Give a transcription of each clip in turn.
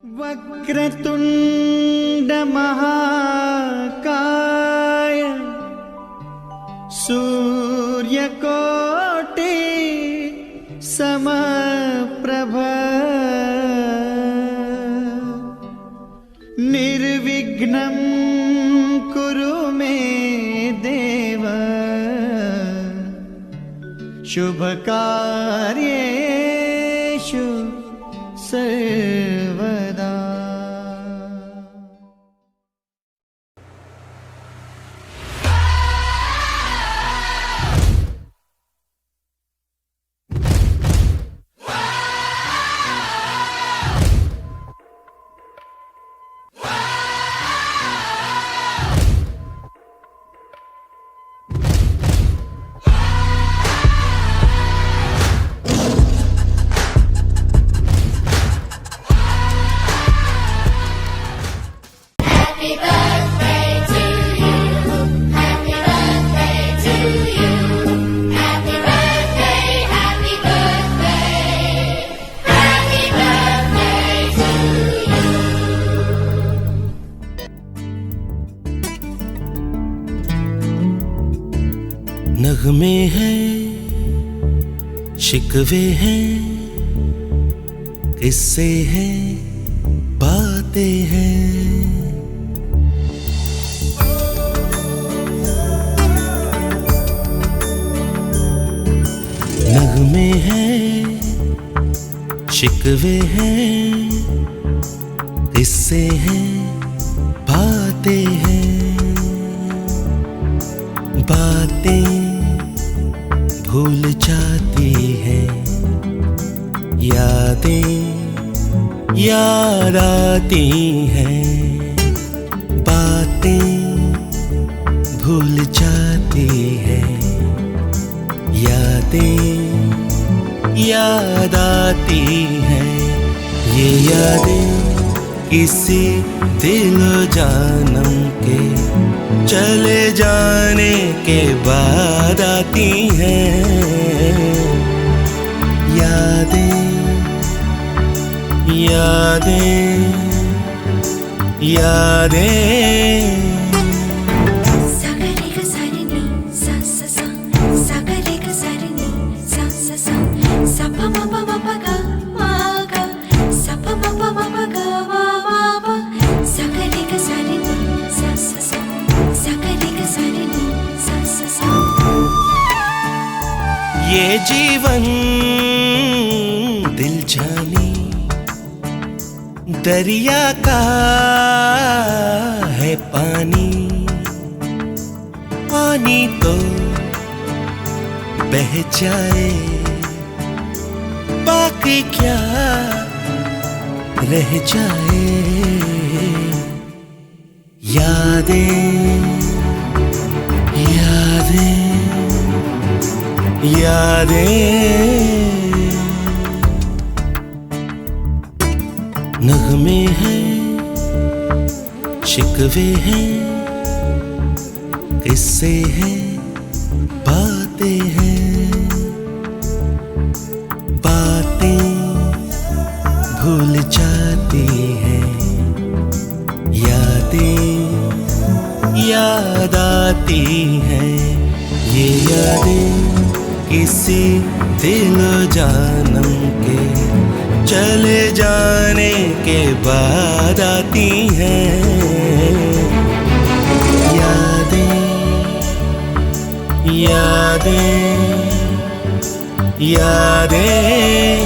वक्रतुंड महाकाय सूर्यकोटि समप्रभ निर्विघ्नं कुरु मे देव शुभकार्येषु सर्वदा। नगमे हैं, शिकवे हैं, किस्से हैं, बातें हैं। नगमे हैं, शिकवे हैं, किस्से हैं, बातें हैं। बातें भूल जाती है, यादें याद आती हैं। बातें भूल जाती है, यादें याद आती हैं। ये यादें किसी दिलो जानम के चले जाने के बाद आती हैं। यादें यादें यादें। ये जीवन दिल जानी दरिया का है पानी। पानी तो बह जाए, बाकी क्या रह जाए। यादें यादें यादें। नगमे हैं, शिकवे हैं, किस्से हैं, बातें हैं। बातें भूल जाती हैं, यादें याद आती हैं। ये यादें किसी दिलो जानम के चले जाने के बाद आती हैं। यादें यादें यादें।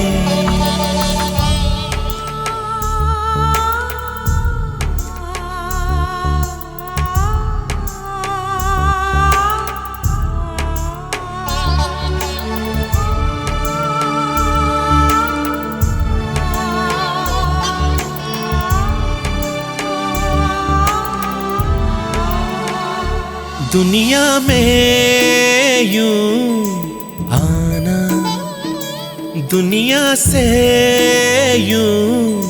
दुनिया में यूं आना, दुनिया से यूं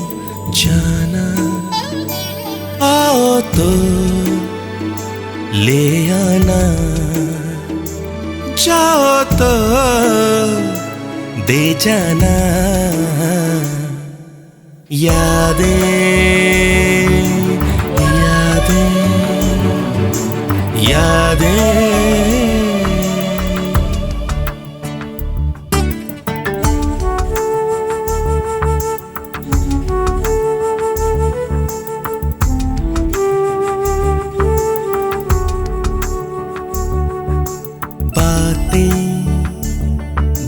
जाना। आओ तो ले आना, जाओ तो दे जाना। यादें यादें यादें।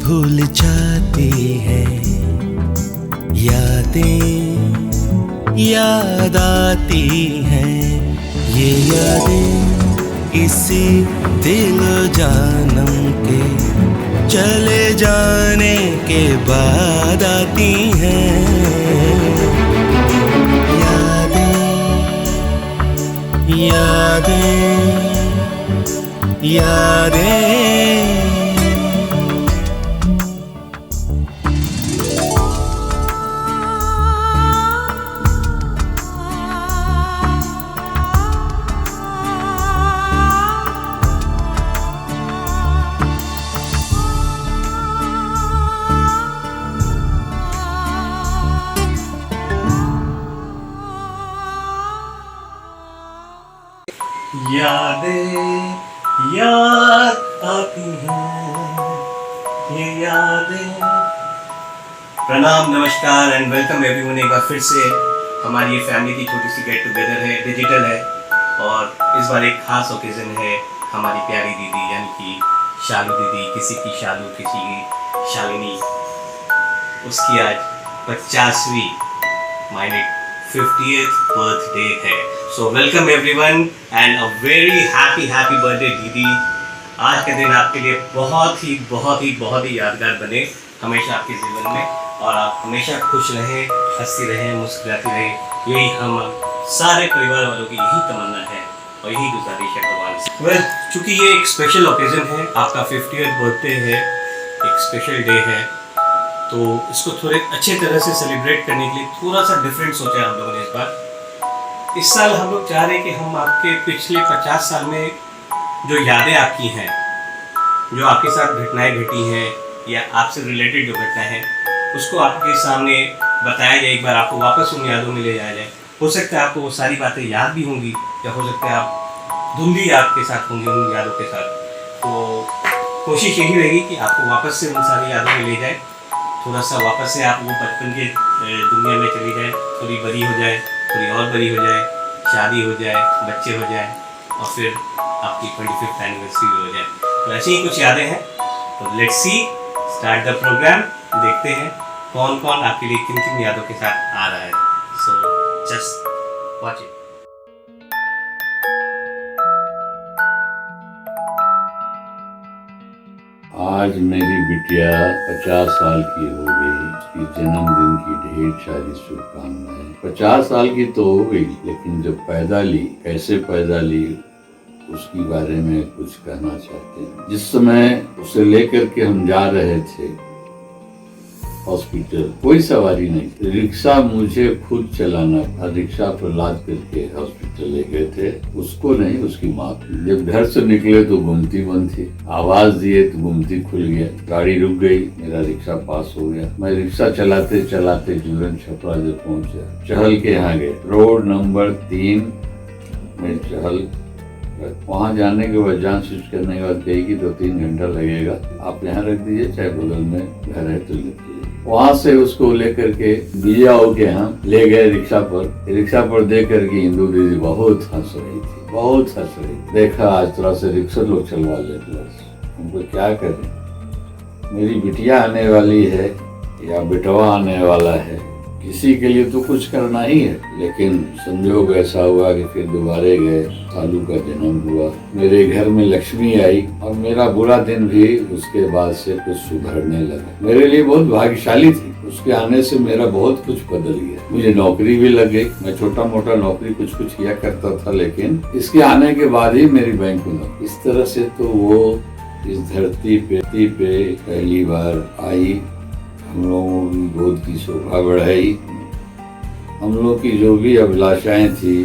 भूल जाती है, यादें याद आती हैं। ये यादें इसी दिल जानम के चले जाने के बाद आती हैं। यादें यादें यादें। यादें याद आती हैं, ये यादें। प्रणाम, नमस्कार एंड वेलकम एवरीवन। एक बार फिर से हमारी ये फैमिली की छोटी सी गेट टुगेदर है, डिजिटल है, और इस बार एक खास ओकेजन है। हमारी प्यारी दीदी यानी कि शालू दीदी, किसी की शालू, किसी की शालिनी, उसकी आज 50वीं माइनेट 50th बर्थडे है। So welcome everyone and a very happy birthday दीदी। आज का दिन आपके लिए बहुत ही यादगार बने हमेशा आपके जीवन में, और आप हमेशा खुश रहें, हंसती रहें, मुस्कुराती रहें। यही हम सारे परिवार वालों की यही तमन्ना है और यही गुजारिश है भगवान से। वेल, चूँकि ये एक स्पेशल ओकेजन है, आपका 50th बर्थडे है, एक स्पेशल डे है, तो इसको थोड़े अच्छे तरह से सेलिब्रेट करने के लिए थोड़ा सा डिफरेंट सोचा है हम लोगों ने इस बार। इस साल हम लोग चाह रहे हैं कि हम आपके पिछले 50 साल में जो यादें आपकी हैं, जो आपके साथ घटनाएं घटी हैं या आपसे रिलेटेड जो घटनाएं हैं, उसको आपके सामने बताया जाए, एक बार आपको वापस उन यादों में ले जाया जाए। हो सकता है आपको वो सारी बातें याद भी होंगी, या हो सकता है आप धुंधली आपके साथ होंगे उन यादों के साथ। तो कोशिश यही रहेगी कि आपको वापस से उन सारी यादों में ले जाए, थोड़ा सा वापस से आप वो बचपन के दुनिया में चली जाए, थोड़ी बड़ी हो जाए, थोड़ी और बड़ी हो जाए, शादी हो जाए, बच्चे हो जाए, और फिर आपकी 25th एनिवर्सरी भी हो जाए। तो ऐसी ही कुछ यादें हैं। तो let's see, start the program. देखते हैं कौन कौन आपके लिए किन किन यादों के साथ आ रहा है। So just watch it. आज मेरी बिटिया 50 साल की हो गई। उसकी जन्मदिन की ढेर सारी शुभकामनाएं। 50 साल की तो हो गई, लेकिन जब पैदा ली, कैसे पैदा ली, उसके बारे में कुछ कहना चाहते हैं। जिस समय उसे लेकर के हम जा रहे थे हॉस्पिटल, कोई सवारी नहीं, रिक्शा मुझे खुद चलाना था। रिक्शा पर लाद करके हॉस्पिटल ले गए थे, उसको नहीं, उसकी माँ को। जब घर से निकले तो गुमती बंद थी, आवाज दिए तो गुमती खुल गया, गाड़ी रुक गई, मेरा रिक्शा पास हो गया। मैं रिक्शा चलाते चलाते जुलन छपरा जब पहुंचा, चहल के यहाँ गए, रोड नंबर 3 में चहल। वहाँ जाने के बाद जान स्विच करने के बाद कही कि 2-3 घंटा लगेगा, आप यहाँ रख दीजिए, चाहे बगल में घर है तो ले दीजिए। वहाँ से उसको लेकर के बिया हो के यहाँ ले गए रिक्शा पर। रिक्शा पर देख करके हिंदू दीदी बहुत हंस रही थी, बहुत हंस रही। देखा आज तरह से रिक्शा लोग चलवा ले, बस हमको क्या करें। मेरी बिटिया आने वाली है या बेटवा आने वाला है, किसी के लिए तो कुछ करना ही है। लेकिन संजोग ऐसा हुआ कि फिर दोबारे गए, सालू का जन्म हुआ, मेरे घर में लक्ष्मी आई, और मेरा बुरा दिन भी उसके बाद से कुछ सुधरने लगा। मेरे लिए बहुत भाग्यशाली थी, उसके आने से मेरा बहुत कुछ बदल गया। मुझे नौकरी भी लग गई, मैं छोटा मोटा नौकरी कुछ किया करता था, लेकिन इसके आने के बाद ही मेरी बैंक में इस तरह से तो वो इस धरती पे पहली बार आई। हम लोगों की गोद की शोभा बढ़ाई, हम लोग की जो भी अभिलाषाएं थी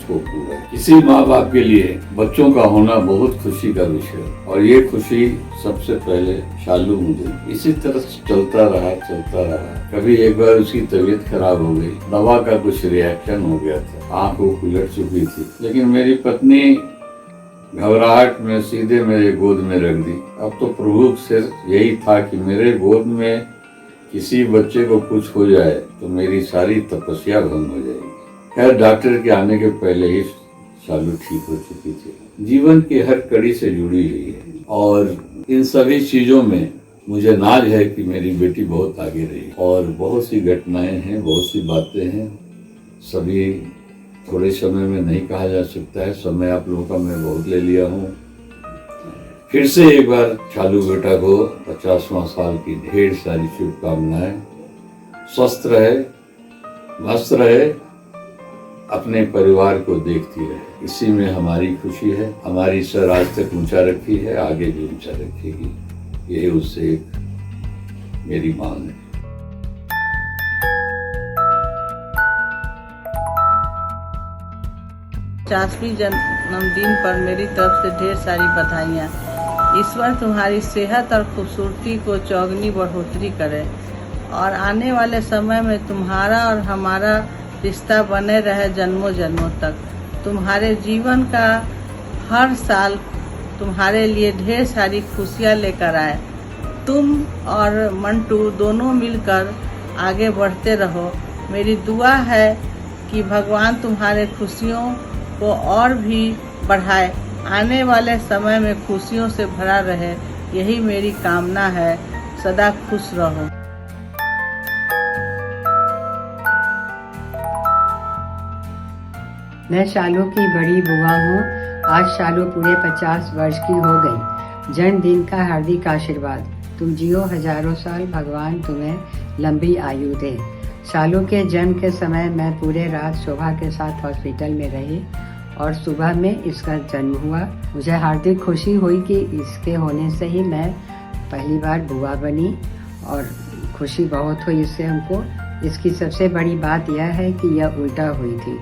स्कोप हुआ है। किसी माँ बाप के लिए बच्चों का होना बहुत खुशी का विषय है, और ये खुशी सबसे पहले शालू मुझे इसी तरह चलता रहा। कभी एक बार उसकी तबीयत खराब हो गई, दवा का कुछ रिएक्शन हो गया था, आँख वो उलट चुकी थी, लेकिन मेरी पत्नी घबराहट में सीधे मेरे गोद में रख दी। अब तो प्रभु से यही था कि मेरे गोद में किसी बच्चे को कुछ हो जाए तो मेरी सारी तपस्या भंग हो जाएगी। खैर, डॉक्टर के आने के पहले ही शालू ठीक हो चुकी थी। जीवन की हर कड़ी से जुड़ी हुई है, और इन सभी चीजों में मुझे नाज है कि मेरी बेटी बहुत आगे रही, और बहुत सी घटनाएं हैं, बहुत सी बातें हैं, सभी थोड़े समय में नहीं कहा जा सकता है। समय आप लोगों का मैं बहुत ले लिया हूँ। फिर से एक बार शालू बेटा को 50वां साल की ढेर सारी शुभकामनाएं। स्वस्थ रहे, मस्त रहे, अपने परिवार को देखती रहे, इसी में हमारी खुशी है। हमारी सर आज तक ऊंचा रखी है, आगे भी ऊंचा रखेगी, यही उससे मेरी मांग है। पचासवीं जन्मदिन पर मेरी तरफ से ढेर सारी बधाइयाँ। ईश्वर तुम्हारी सेहत और खूबसूरती को चौगनी बढ़ोतरी करे, और आने वाले समय में तुम्हारा और हमारा रिश्ता बने रहे जन्मों जन्मों तक। तुम्हारे जीवन का हर साल तुम्हारे लिए ढेर सारी खुशियाँ लेकर आए। तुम और मंटू दोनों मिलकर आगे बढ़ते रहो। मेरी दुआ है कि भगवान तुम्हारे खुशियों को और भी बढ़ाए, आने वाले समय में खुशियों से भरा रहे, यही मेरी कामना है। सदा खुश रहो। मैं शालू की बड़ी बुआ हूँ। आज शालू पूरे 50 वर्ष की हो गई। जन्मदिन का हार्दिक आशीर्वाद। तुम जियो हजारों साल, भगवान तुम्हें लंबी आयु दे। शालू के जन्म के समय मैं पूरे रात शोभा के साथ हॉस्पिटल में रही, और सुबह में इसका जन्म हुआ। मुझे हार्दिक खुशी हुई कि इसके होने से ही मैं पहली बार बुआ बनी, और खुशी बहुत हुई इससे हमको। इसकी सबसे बड़ी बात यह है कि यह उल्टा हुई थी,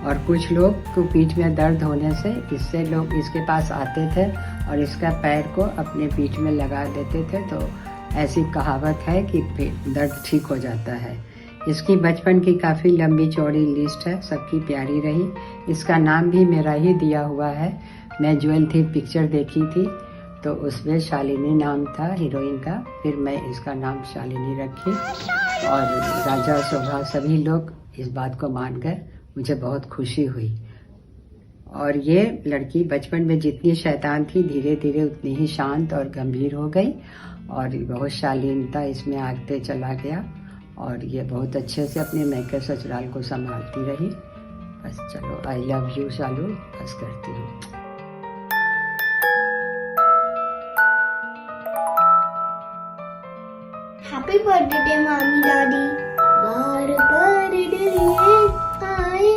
और कुछ लोग को पीठ में दर्द होने से इससे लोग इसके पास आते थे और इसका पैर को अपने पीठ में लगा देते थे। तो ऐसी कहावत है कि दर्द ठीक हो जाता है। इसकी बचपन की काफ़ी लंबी चौड़ी लिस्ट है, सबकी प्यारी रही। इसका नाम भी मेरा ही दिया हुआ है। मैं ज्वेल थी पिक्चर देखी थी, तो उसमें शालिनी नाम था हीरोइन का, फिर मैं इसका नाम शालिनी रखी, और राजा शोभा सभी लोग इस बात को मान गए। मुझे बहुत खुशी हुई। और ये लड़की बचपन में जितनी शैतान थी, धीरे धीरे उतनी ही शांत और गंभीर हो गई, और बहुत शालीनता इसमें आते चला गया, और ये बहुत अच्छे से अपने मैके ससुराल को संभालती रही। बस चलो, आई लव यू शालू, बस करती हूँ। हैप्पी बर्थडे मामी दादी। बार बार दिल ये आए,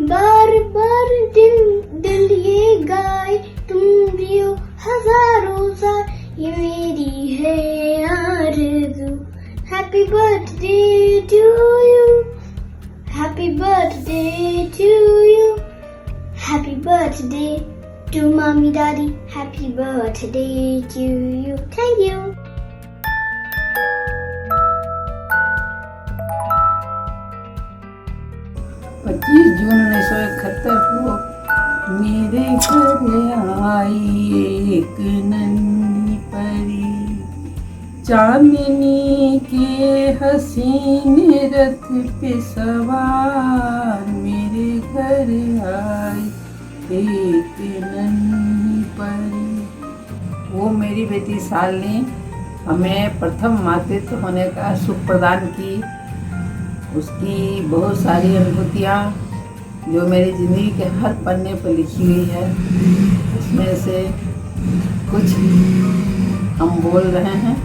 बार बार दिल ये गाए, तुम भी हो हजारों साल, ये मेरी है आरज़ू। Happy birthday to you, happy birthday to you, happy birthday to मामी दादी, happy birthday to you. Thank you. 25 जून 1971 को मेरे घर आई एक नन्ही परी, चांदनी के हसीन रथ पे सवार मेरे घर आई एक नन्ही परी। वो मेरी बेटी साल ने हमें प्रथम मातृत्व होने का सुख प्रदान की। उसकी बहुत सारी अनुभूतियाँ जो मेरी ज़िंदगी के हर पन्ने पर लिखी हुई है, उसमें से कुछ हम बोल रहे हैं।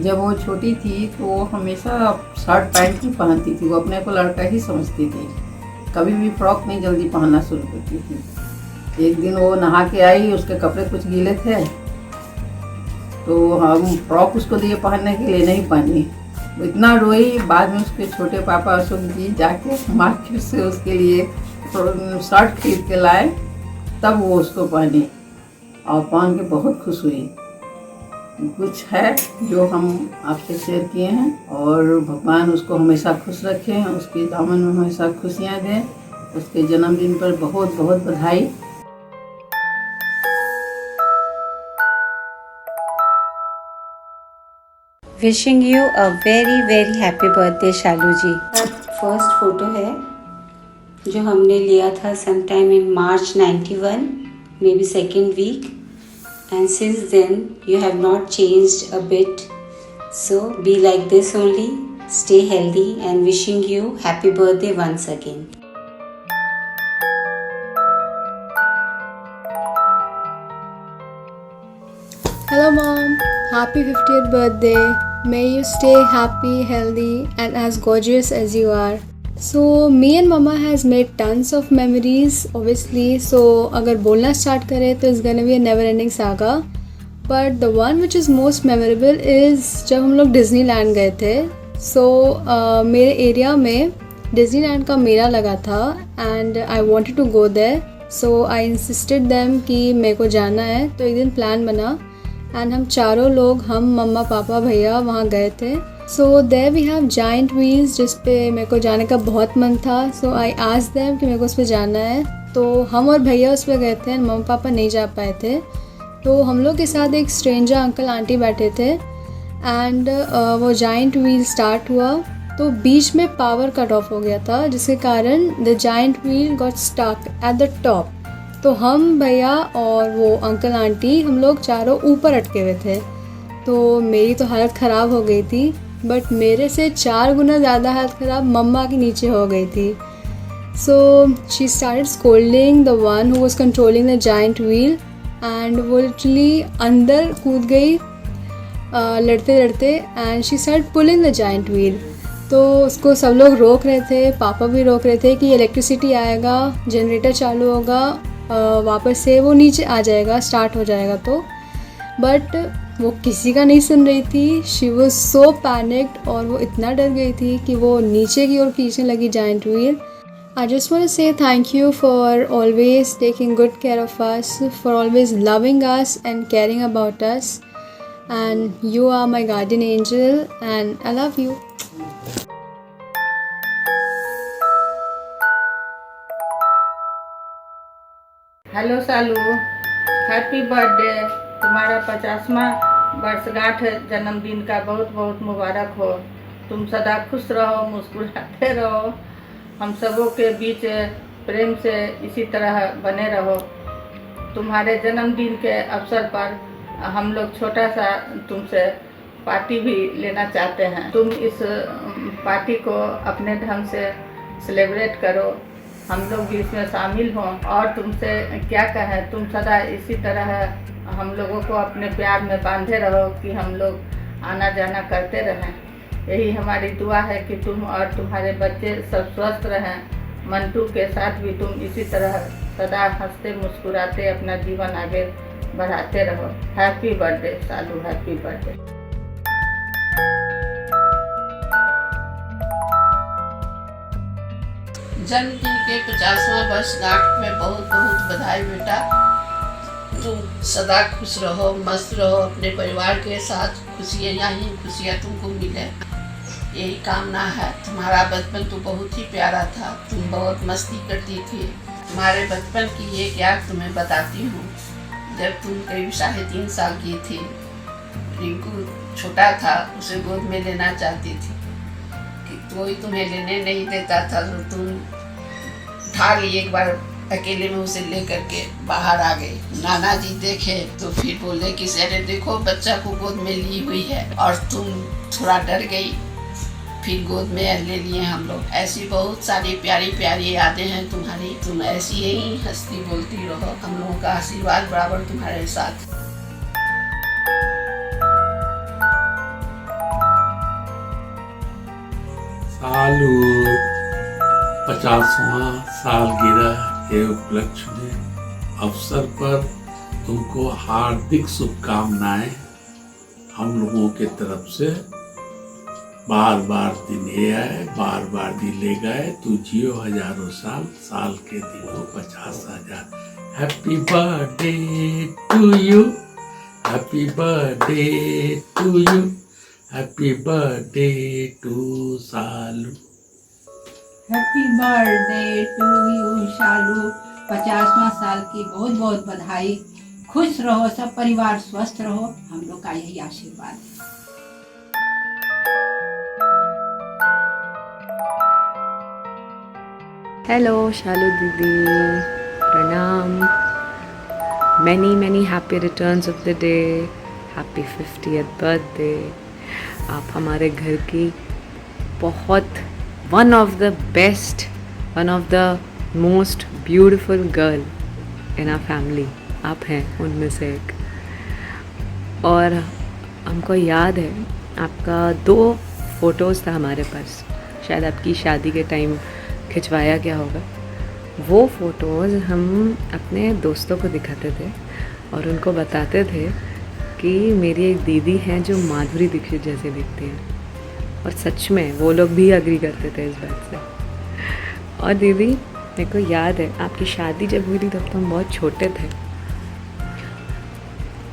जब वो छोटी थी तो वो हमेशा शर्ट पैंट ही पहनती थी। वो अपने को लड़का ही समझती थी, कभी भी फ्रॉक नहीं जल्दी पहनना शुरू करती थी। एक दिन वो नहा के आई, उसके कपड़े कुछ गीले थे, तो हम फ्रॉक उसको दिए पहनने के लिए, नहीं पहनी। वो इतना रोई। बाद में उसके छोटे पापा अशोक जी जाके मार्केट से उसके लिए शर्ट खरीद के लाए, तब वो उसको पहनी और पहन के बहुत खुश हुई। कुछ है जो हम आपसे शेयर किए हैं, और भगवान उसको हमेशा खुश रखें, उसके दामन में हमेशा खुशियाँ दें। उसके जन्मदिन पर बहुत बहुत बधाई। Wishing you a very very happy birthday Shalu ji. First photo है जो हमने लिया था sometime in March 91, may be second week, and since then you have not changed a bit, so be like this only, stay healthy, and wishing you happy birthday once again. Hello mom, happy 50th birthday. May you stay happy, healthy and as gorgeous as you are. So me and mama has made tons of memories obviously, so अगर बोलना start करें तो it's gonna be a never ending saga, but the one which is most memorable is जब हम लोग Disneyland गए थे। so मेरे एरिया में डिज्नीलैंड का मेला लगा था and I wanted to go there, so I insisted them कि मेरे को जाना है। तो एक दिन प्लान बना एंड हम चारों लोग, हम मम्मा पापा भैया वहाँ गए थे। So there we have giant wheels जिस पे मेरे को जाने का बहुत मन था। सो आई आस्क्ड देम कि मेरे को उस पर जाना है, तो हम और भैया उस पर गए थे, मम्मा पापा नहीं जा पाए थे। तो हम लोग के साथ एक स्ट्रेंजर अंकल आंटी बैठे थे एंड वो जाइंट व्हील स्टार्ट हुआ तो बीच में पावर कट ऑफ हो गया था, जिसके कारण the giant wheel got stuck at the top. तो हम भैया और वो अंकल आंटी हम लोग चारों ऊपर अटके हुए थे। तो मेरी तो हालत ख़राब हो गई थी, बट मेरे से 4 गुना ज़्यादा हालत ख़राब मम्मा के नीचे हो गई थी। So she started scolding the one who was controlling the giant wheel and वो लिटरली अंदर कूद गई लड़ते लड़ते and she started pulling the giant wheel. तो उसको सब लोग रोक रहे थे, पापा भी रोक रहे थे कि इलेक्ट्रिसिटी आएगा, जनरेटर चालू होगा, वापस से वो नीचे आ जाएगा, स्टार्ट हो जाएगा। तो बट वो किसी का नहीं सुन रही थी। शी वॉज सो पैनिक्ड और वो इतना डर गई थी कि वो नीचे की ओर खींचने लगी giant wheel. I just want to say thank you for always taking good care of us, for always loving us and caring about us, and you are my guardian angel and I love you. Hello Salu, happy birthday. तुम्हारा 50वां वर्षगांठ जन्मदिन का बहुत बहुत मुबारक हो। तुम सदा खुश रहो, मुस्कुराते रहो, हम सबों के बीच प्रेम से इसी तरह बने रहो। तुम्हारे जन्मदिन के अवसर पर हम लोग छोटा सा तुमसे पार्टी भी लेना चाहते हैं। तुम इस पार्टी को अपने ढंग से सेलिब्रेट करो, हम लोग भी इसमें शामिल हों। और तुमसे क्या कहें, तुम सदा इसी तरह हम लोगों को अपने प्यार में बांधे रहो कि हम लोग आना जाना करते रहें। यही हमारी दुआ है कि तुम और तुम्हारे बच्चे सब स्वस्थ रहें। मंटू के साथ भी तुम इसी तरह सदा हंसते मुस्कुराते अपना जीवन आगे बढ़ाते रहो। हैप्पी बर्थडे सालू, हैप्पी बर्थडे। जन्मदिन के 50वां वर्षगांठ में बहुत बहुत बधाई बेटा। तुम सदा खुश रहो, मस्त रहो, अपने परिवार के साथ खुशियाँ ही खुशियाँ तुमको मिले, यही कामना है। तुम्हारा बचपन तो बहुत ही प्यारा था, तुम बहुत मस्ती करती थी। तुम्हारे बचपन की एक याद तुम्हें बताती हूँ। जब तुम करीब 3.5 साल की थी, रिंकू छोटा था, उसे गोद में लेना चाहती थी कि कोई तुम्हें लेने नहीं देता था, तो तुम उठा ली एक बार अकेले में उसे लेकर के बाहर आ गई। नाना जी देखे तो फिर बोले कि अरे देखो बच्चा को गोद में ली हुई है, और तुम थोड़ा डर गई, फिर गोद में ले लिए हम लोग। ऐसी बहुत सारी प्यारी प्यारी यादें हैं तुम्हारी। तुम ऐसी ही हंसती बोलती रहो, हम लोगों का आशीर्वाद बराबर तुम्हारे साथ। सालू 50वां सालगिरह के उपलक्ष्य में अवसर पर तुमको हार्दिक शुभकामनाएं हम लोगों के तरफ से। बार बार दिन ये आए, बार बार दिन ले गए, तू जियो हजारों साल, साल के दिनों 50,000। Happy birthday to you, happy birthday to you, happy birthday to Salu. Happy birthday to you Shalu, 50वां साल की बहुत बहुत बधाई। खुश रहो, सब परिवार स्वस्थ रहो, हम लोग का यही आशीर्वाद है। हेलो शालू दीदी, प्रणाम। many happy returns of the day, happy 50th birthday। आप हमारे घर की बहुत one of the best, one of the most beautiful girl in our family आप हैं उनमें से एक। और हमको याद है आपका 2 फोटोज़ था हमारे पास, शायद आपकी शादी के टाइम खिंचवाया गया होगा। वो फ़ोटोज़ हम अपने दोस्तों को दिखाते थे और उनको बताते थे कि मेरी एक दीदी हैं जो माधुरी दीक्षित जैसे दिखती हैं, और सच में वो लोग भी अग्री करते थे इस बात से। और दीदी मेरे को याद है आपकी शादी जब हुई थी तब तो हम बहुत छोटे थे।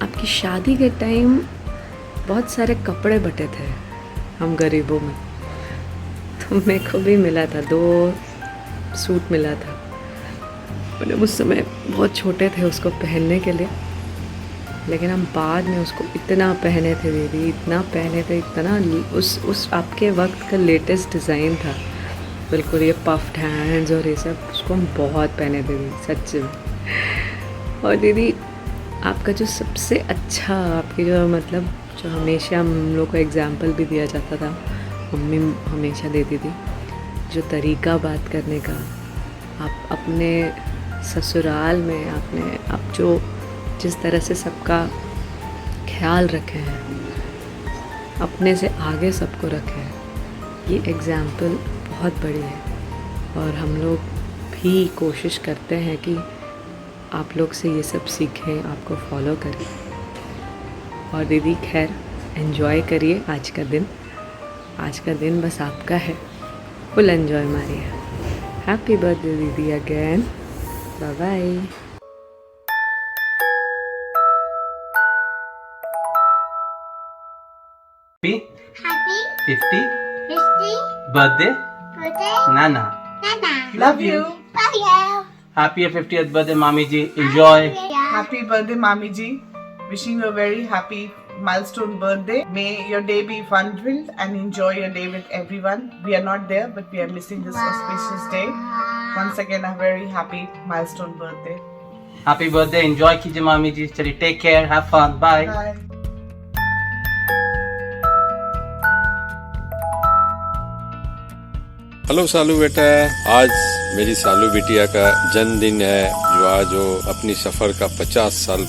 आपकी शादी के टाइम बहुत सारे कपड़े बटे थे हम गरीबों में, तो मेरे को भी मिला था, 2 सूट मिला था। मैंने उस समय बहुत छोटे थे उसको पहनने के लिए, लेकिन हम बाद में उसको इतना पहने थे दीदी, इतना पहने थे, इतना उस आपके वक्त का लेटेस्ट डिज़ाइन था बिल्कुल, ये पफ्ड हैंड्स और ये सब, उसको हम बहुत पहने थे दीदी सच में। और दीदी आपका जो सबसे अच्छा, आपकी जो मतलब जो हमेशा हम लोग को एग्जाम्पल भी दिया जाता था, मम्मी हमेशा देती थी, जो तरीका बात करने का, आप अपने ससुराल में आप जो जिस तरह से सबका ख्याल रखे हैं, अपने से आगे सबको रखे हैं, ये एग्ज़ाम्पल बहुत बड़ी है। और हम लोग भी कोशिश करते हैं कि आप लोग से ये सब सीखें, आपको फॉलो करें। और दीदी खैर एंजॉय करिए आज का दिन, आज का दिन बस आपका है, फुल एंजॉय मारिए। हैप्पी बर्थडे दीदी again, bye bye. Happy 50 birthday Nana, love you, happy 50th birthday Mami ji, enjoy। Happy birthday Mami ji, wishing you a very happy milestone birthday. May your day be fun-filled and enjoy your day with everyone. We are not there, but we are missing this auspicious day. Once again, a very happy milestone birthday. Happy birthday, enjoy कीजिए मामी जी, चलिए take care, have fun, bye। Bye. Hello Salu बेटा, आज मेरी सालू बिटिया का जन्मदिन है, जो आज वो अपनी सफर का 50 साल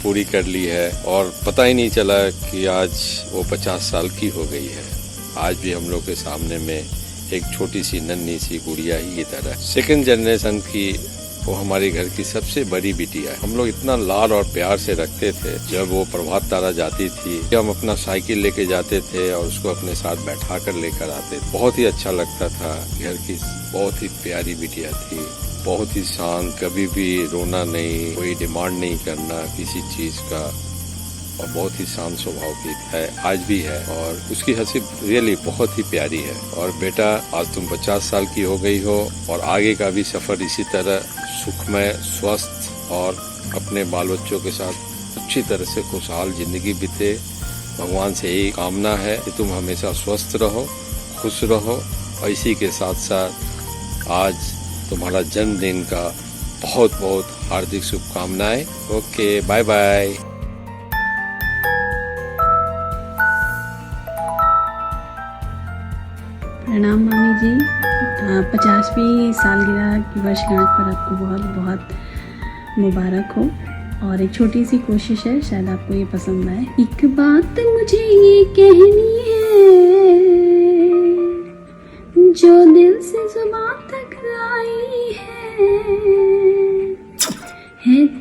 पूरी कर ली है, और पता ही नहीं चला कि आज वो 50 साल की हो गई है। आज भी हम लोग के सामने में एक छोटी सी नन्ही सी गुड़िया ही की तरह, 2nd जनरेशन की वो हमारे घर की सबसे बड़ी बिटिया है। हम लोग इतना लाड और प्यार से रखते थे। जब वो प्रभात तारा जाती थी, हम अपना साइकिल लेके जाते थे और उसको अपने साथ बैठा कर लेकर आते थे। बहुत ही अच्छा लगता था। घर की बहुत ही प्यारी बिटिया थी, बहुत ही शांत, कभी भी रोना नहीं, कोई डिमांड नहीं करना किसी चीज का, और बहुत ही शांत स्वभाव की है, आज भी है। और उसकी हंसी रियली बहुत ही प्यारी है। और बेटा, आज तुम 50 साल की हो गई हो, और आगे का भी सफर इसी तरह सुखमय, स्वस्थ और अपने बाल बच्चों के साथ अच्छी तरह से खुशहाल जिंदगी बीते। भगवान से यही कामना है कि तुम हमेशा स्वस्थ रहो, खुश रहो। और इसी के साथ साथ आज तुम्हारा जन्मदिन का बहुत बहुत हार्दिक शुभकामनाएं। Okay, bye bye. प्रणाम मामी जी, 50वीं सालगिरह की वर्षगांठ पर आपको बहुत बहुत मुबारक हो। और एक छोटी सी कोशिश है, शायद आपको ये पसंद आए। एक बात मुझे ये कहनी है, जो दिल से जुबान तक आई है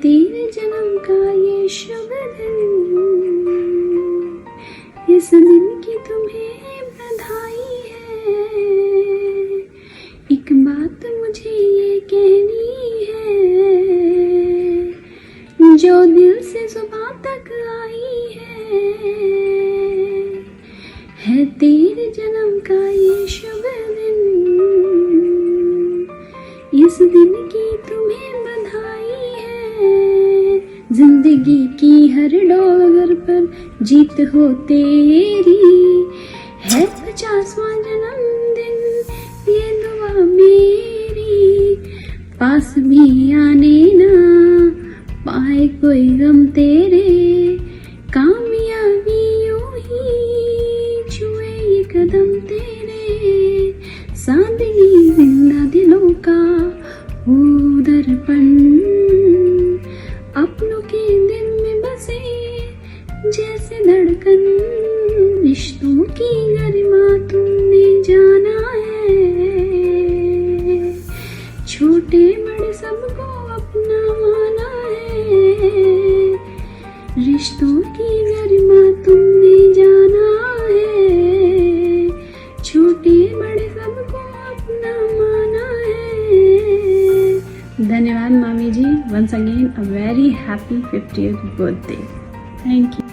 तेरे जन्म का ये शुभ दिन, इस दिन की तुम्हें बधाई। मुझे ये कहनी है जो दिल से जुबान तक आई है तेरे जन्म का ये शुभ दिन, इस दिन की तुम्हें बधाई है। जिंदगी की हर डोगर पर जीत हो तेरी, है 50वां जन्मदिन ये दुआ मेरी। पास भी आने ना पाए कोई गम तेरे, कामयाबी यूं ही छुए ये कदम तेरे। सादगी जिंदा दिलों का दर्पण, अपनों के दिल में बसे जैसे धड़कन। रिश्तों की गरिमा तुमने जाना है, छोटे बड़े सबको अपना माना है। रिश्तों की गरिमा तुमने जाना है, छोटे बड़े सबको अपना माना है। धन्यवाद मामी जी, once again a very happy 50th birthday. Thank you.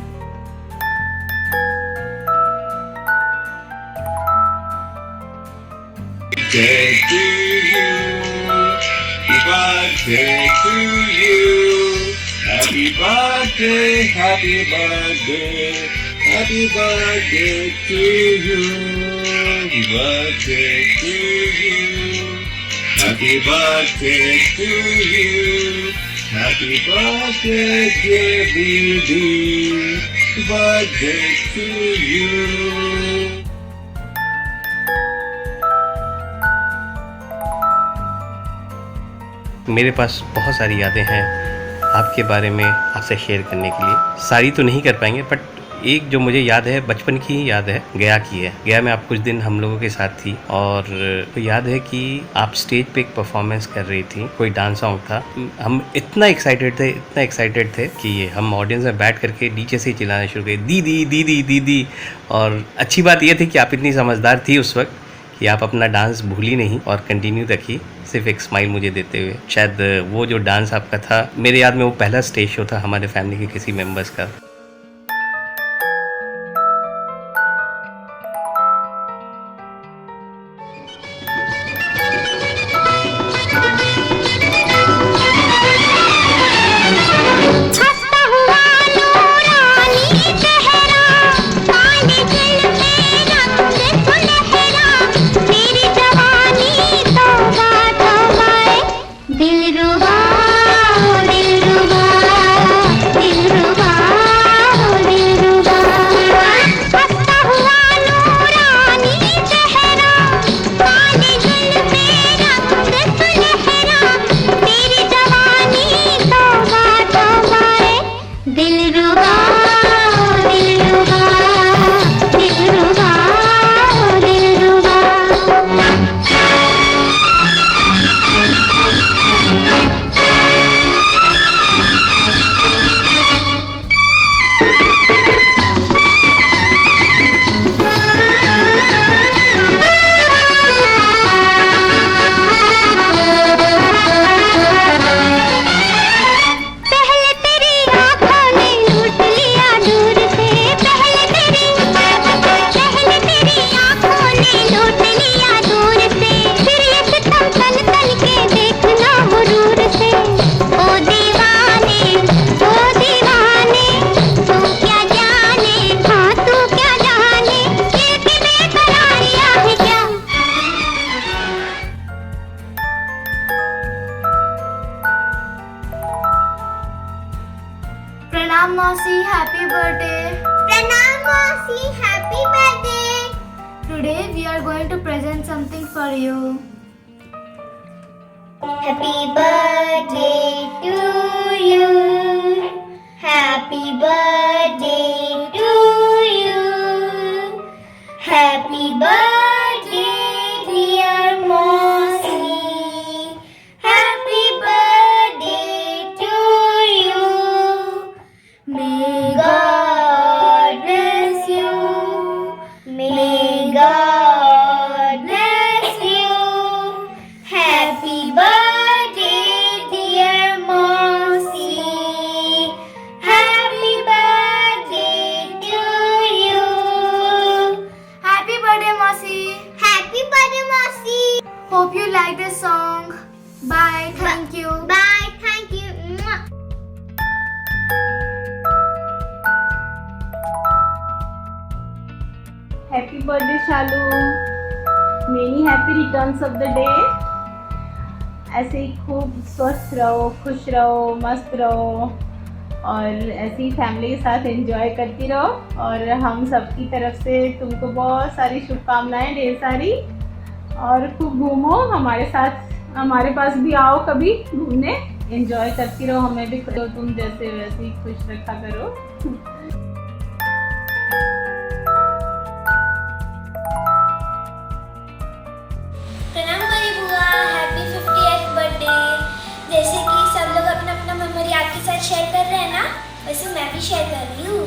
Birthday to you, happy birthday to you, happy birthday, happy birthday, happy birthday to you, happy birthday to you, happy birthday to you, happy birthday dear baby, birthday to you. मेरे पास बहुत सारी यादें हैं आपके बारे में आपसे share करने के लिए। सारी तो नहीं कर पाएंगे, बट एक जो मुझे याद है बचपन की ही याद है, गया की है। गया में आप कुछ दिन हम लोगों के साथ थी और याद है कि आप स्टेज पे एक परफॉर्मेंस कर रही थी, कोई डांस सॉन्ग था। हम इतना एक्साइटेड थे कि हम ऑडियंस में बैठ करके नीचे से चिल्लाना शुरू किए, दीदी दीदी दीदी। और अच्छी बात यह थी कि आप इतनी समझदार थी उस वक्त कि आप अपना डांस भूली नहीं और कंटिन्यू रखी, सिर्फ एक स्माइल मुझे देते हुए। शायद वो जो डांस आपका था, मेरे याद में वो पहला स्टेज शो था हमारे फैमिली के किसी मेंबर्स का। Pranam Mausi, happy birthday. Pranam Mausi, happy birthday. Today we are going to present something for you. Happy birthday to you. Happy birthday to you. Happy birthday, dear Mausi. Happy birthday to you. May God bless you. May God bless you. Happy Bye. Thank you. Bye. Thank you. Mwah. Happy birthday Shalu, many happy returns of the day. ऐसे ही खूब स्वस्थ रहो, खुश रहो, मस्त रहो और ऐसे ही फैमिली के साथ एंजॉय करती रहो। और हम सबकी तरफ से तुमको बहुत सारी शुभकामनाएं, ढेर सारी, और खूब घूमो हमारे साथ, हमारे पास भी आओ कभी घूमने, एंजॉय करती रहो, हमें भी तुम जैसे वैसे ही खुश रखा करो। प्रणाम बड़ी बुआ, हैप्पी 50th बर्थडे। जैसे कि सब लोग अपना अपना मेमोरी आपके साथ शेयर कर रहे हैं ना, वैसे मैं भी शेयर कर रही हूँ।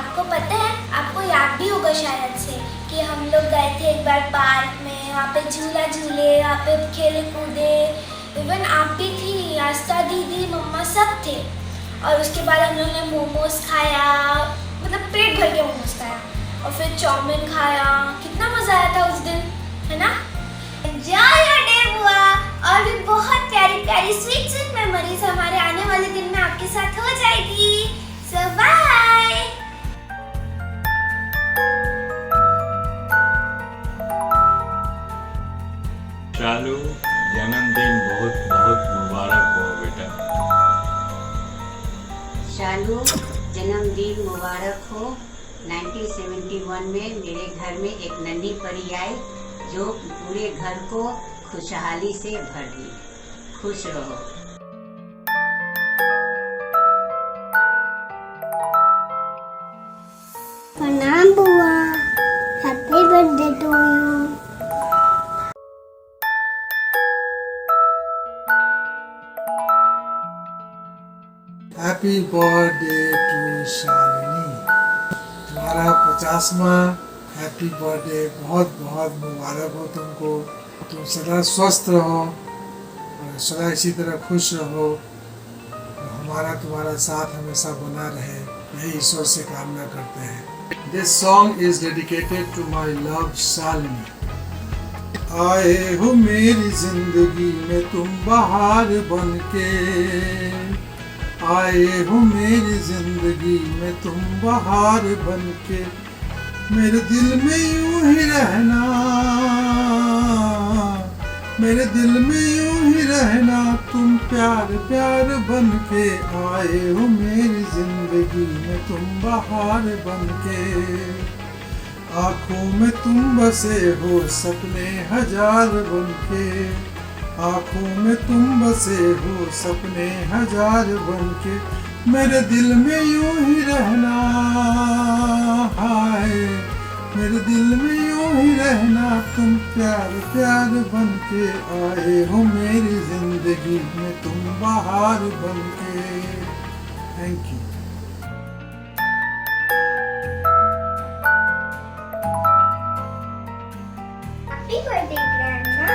आपको पता है, आपको याद भी होगा शायद से कि हम लोग गए थे एक बार पार्क में, वहाँ पे झूला झूले, वहाँ पे खेले कूदे, इवन आप भी थी, आस्था दीदी, मम्मा सब थे। और उसके बाद हम लोगों ने मोमोज खाया, मतलब पेट भर के मोमोज खाया, और फिर चाउमीन खाया। कितना मज़ा आया था उस दिन, है ना? एंजॉय योर डे बुआ, और भी बहुत प्यारी प्यारी स्वीट मेमोरीज हमारे आने वाले दिन में आपके साथ हो जाएगी। सो बाय। शालू, जन्मदिन बहुत बहुत मुबारक हो बेटा। शालू, जन्मदिन मुबारक हो। 1971 में मेरे घर में एक नन्ही परी आई जो पूरे घर को खुशहाली से भर दी। खुश रहो। प्रणाम बुआ, happy birthday to you. Happy birthday to Shalini, तुम्हारा 50वां हैप्पी बर्थडे बहुत बहुत मुबारक हो तुमको। तुम सदा स्वस्थ रहो और सदा इसी तरह खुश रहो, और हमारा तुम्हारा साथ हमेशा बना रहे, यही ईश्वर से कामना करते हैं। This song is dedicated to my love Shalini. आए हो मेरी जिंदगी में तुम बहार बन के, आए हो मेरी जिंदगी में तुम बहार बन के, मेरे दिल में यूं ही रहना, मेरे दिल में यूं ही रहना, तुम प्यार प्यार बन के, आए हो मेरी जिंदगी में तुम बहार बन के। आँखों में तुम बसे हो सपने हजार बन के, आँखों में तुम बसे हो सपने हजार बन के, मेरे दिल में यूं ही रहना, हाय मेरे दिल में यूं ही रहना, तुम प्यार प्यार बन के, आए हो मेरी जिंदगी में तुम बहार बन के। Thank you. Happy birthday, Grandma.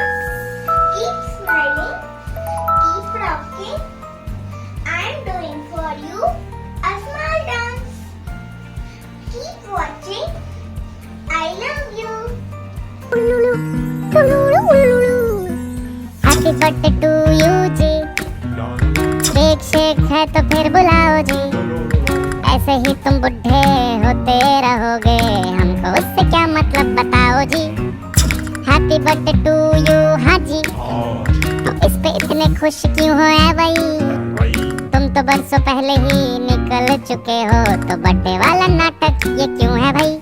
Keep smiling, keep rocking. I'm doing for you a smile dance. Keep watching. I love you. Happy birthday to you जी। केक शेक है तो फिर बुलाओ जी, ऐसे ही तुम बुढ़े होते रहोगे, हमको उससे क्या मतलब बताओ जी। हैप्पी बर्थडे टू यू, हाँ जी। तो इस पे इतने खुश क्यों हो ऐ भाई, तुम तो बरसों पहले ही निकल चुके हो, तो बर्थडे वाला नाटक ये क्यों है भाई।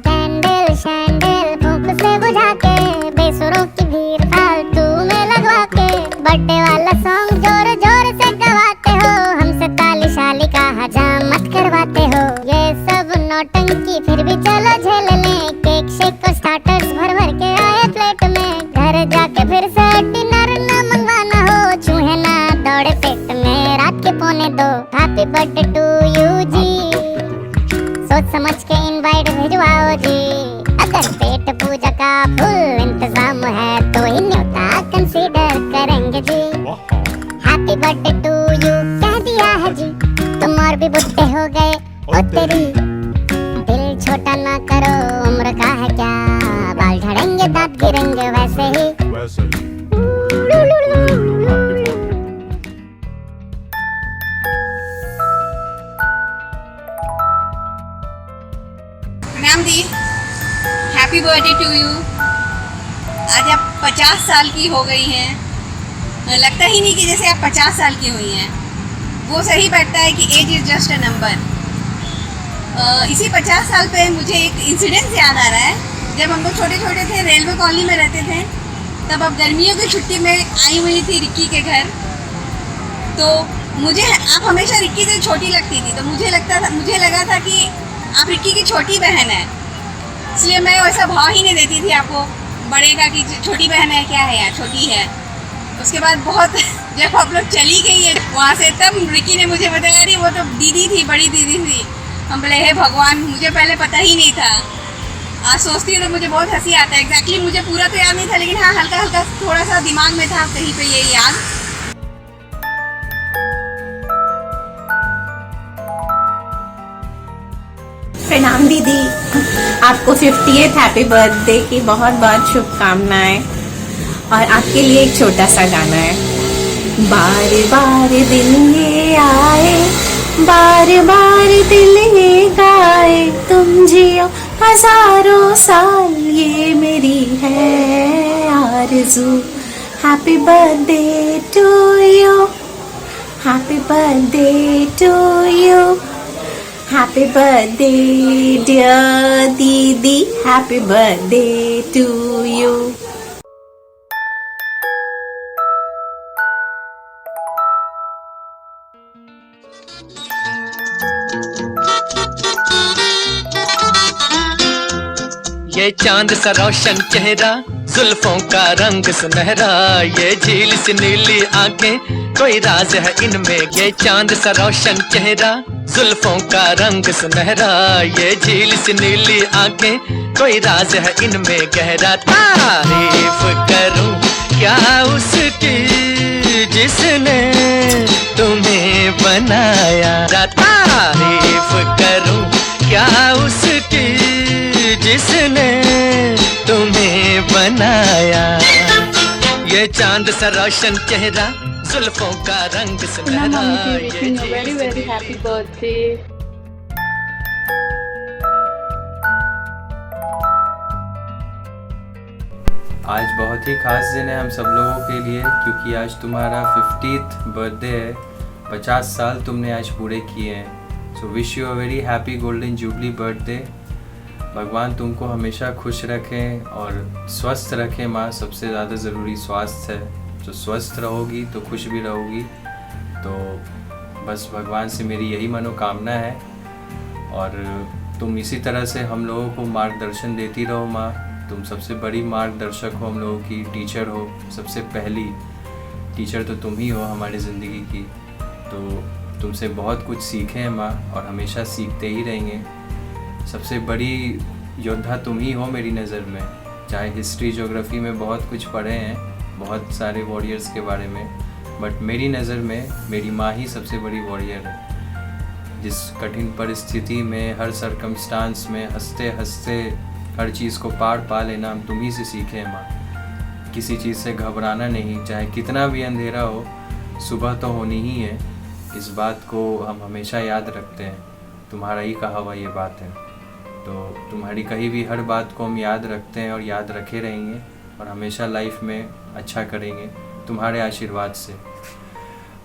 कैंडल शैंडल फूंक से बुझा के, बेसुरों की भीड़ फालतू में लगवा के, बर्थडे वाला सॉन्ग जोर जोर से गवाते हो, हमसे ताली शाली का हजामत करवाते हो। ये सब नौटंकी फिर भी चलो झेल लें, केक शेक और स्टार्टर्स भर भर के आए प्लेट में, घर जाके फिर से डिनर ना मंगवाना हो, चूहे ना दौड़े पेट में रात के 1:45। हैप्पी बर्थडे टू यू जी, सोच समझ के इनवाइट भिजवाओ जी, अगर पेट पूजा का फुल इंतजाम है तो ही न्योता कंसीडर करेंगे जी। हैप्पी बर्थडे टू यू कह दिया है जी, तुम और भी बुढ़े हो गए ओ तेरी, दिल छोटा ना करो, उम्र का है क्या, बाल झड़ेंगे दांत गिरेंगे वैसे ही। Birthday to you. आज आप 50 साल की हो गई हैं। लगता ही नहीं कि जैसे आप 50 साल की हुई हैं। वो सही बैठता है कि age is just a number. इसी 50 साल पे मुझे एक इंसिडेंस याद आ रहा है। जब हम लोग छोटे छोटे थे, रेलवे कॉलोनी में रहते थे, तब अब गर्मियों की छुट्टी में आई हुई थी रिक्की के घर। तो मुझे आप हमेशा रिक्की से छोटी लगती थी, तो मुझे लगा था कि आप रिक्की की छोटी बहन है, इसलिए मैं वैसा भाव ही नहीं देती थी आपको बड़े का कि छोटी बहन है, क्या है यार, छोटी है। उसके बाद बहुत जब आप लोग चली गई है वहाँ से, तब रिक्की ने मुझे बताया अरे वो तो दीदी थी, बड़ी दीदी थी। हम बोले हे भगवान, मुझे पहले पता ही नहीं था। आज सोचती हूँ तो मुझे बहुत हंसी आता है। एग्जैक्टली मुझे पूरा तो याद नहीं था, लेकिन हाँ हल्का हल्का थोड़ा सा दिमाग में था कहीं पे ये याद। प्रणाम दीदी, आपको 50th हैप्पी बर्थडे की बहुत बहुत शुभकामनाएं। और आपके लिए एक छोटा सा गाना है। बार बार दिन ये आए, बार बार दिल ये गाए, तुम जियो हजारों साल, ये मेरी है आरज़ू। Happy birthday to you, happy birthday to you, happy birthday dear दीदी, हैप्पी बर्थडे टू यू। ये चांद सा रोशन चेहरा, जुल्फों का रंग सुनहरा, ये झील सी नीली आंखें, कोई राज है इनमें। ये चांद सा रोशन चेहरा, जुल्फों का रंग सुनहरा, ये झील सी नीली आंखें, कोई राज है इनमें गहरा। तारीफ करूं क्या उसकी जिसने तुम्हें बनाया, तारीफ करूं क्या उसकी जिसने तुम्हें बनाया। ये चांद सा रोशन चेहरा, जुल्फों का रंग सुनहरा, ये वेरी वेरी हैप्पी बर्थडे। आज बहुत ही खास दिन है हम सब लोगों के लिए, क्योंकि आज तुम्हारा 50th बर्थडे है। 50 साल तुमने आज पूरे किए हैं। So wish you a very happy golden jubilee birthday. भगवान तुमको हमेशा खुश रखें और स्वस्थ रखें। माँ, सबसे ज़्यादा ज़रूरी स्वास्थ्य है। जो स्वस्थ रहोगी तो खुश भी रहोगी। तो बस भगवान से मेरी यही मनोकामना है, और तुम इसी तरह से हम लोगों को मार्गदर्शन देती रहो माँ। तुम सबसे बड़ी मार्गदर्शक हो हम लोगों की, टीचर हो। सबसे पहली टीचर तो तुम ही हो हमारी ज़िंदगी की। तो तुमसे बहुत कुछ सीखे हैं माँ, और हमेशा सीखते ही रहेंगे। सबसे बड़ी योद्धा तुम ही हो मेरी नज़र में। चाहे हिस्ट्री ज्योग्राफी में बहुत कुछ पढ़े हैं, बहुत सारे वॉरियर्स के बारे में, बट मेरी नज़र में मेरी माँ ही सबसे बड़ी वॉरियर है। जिस कठिन परिस्थिति में, हर सरकमस्टांस में हंसते हंसते हर चीज़ को पार पा लेना हम तुम ही से सीखे हैं माँ। किसी चीज़ से घबराना नहीं, चाहे कितना भी अंधेरा हो, सुबह तो होनी ही है। इस बात को हम हमेशा याद रखते हैं। तुम्हारा ही कहा हुआ ये बात है। तो तुम्हारी कही भी हर बात को हम याद रखते हैं और याद रखे रहेंगे, और हमेशा लाइफ में अच्छा करेंगे तुम्हारे आशीर्वाद से,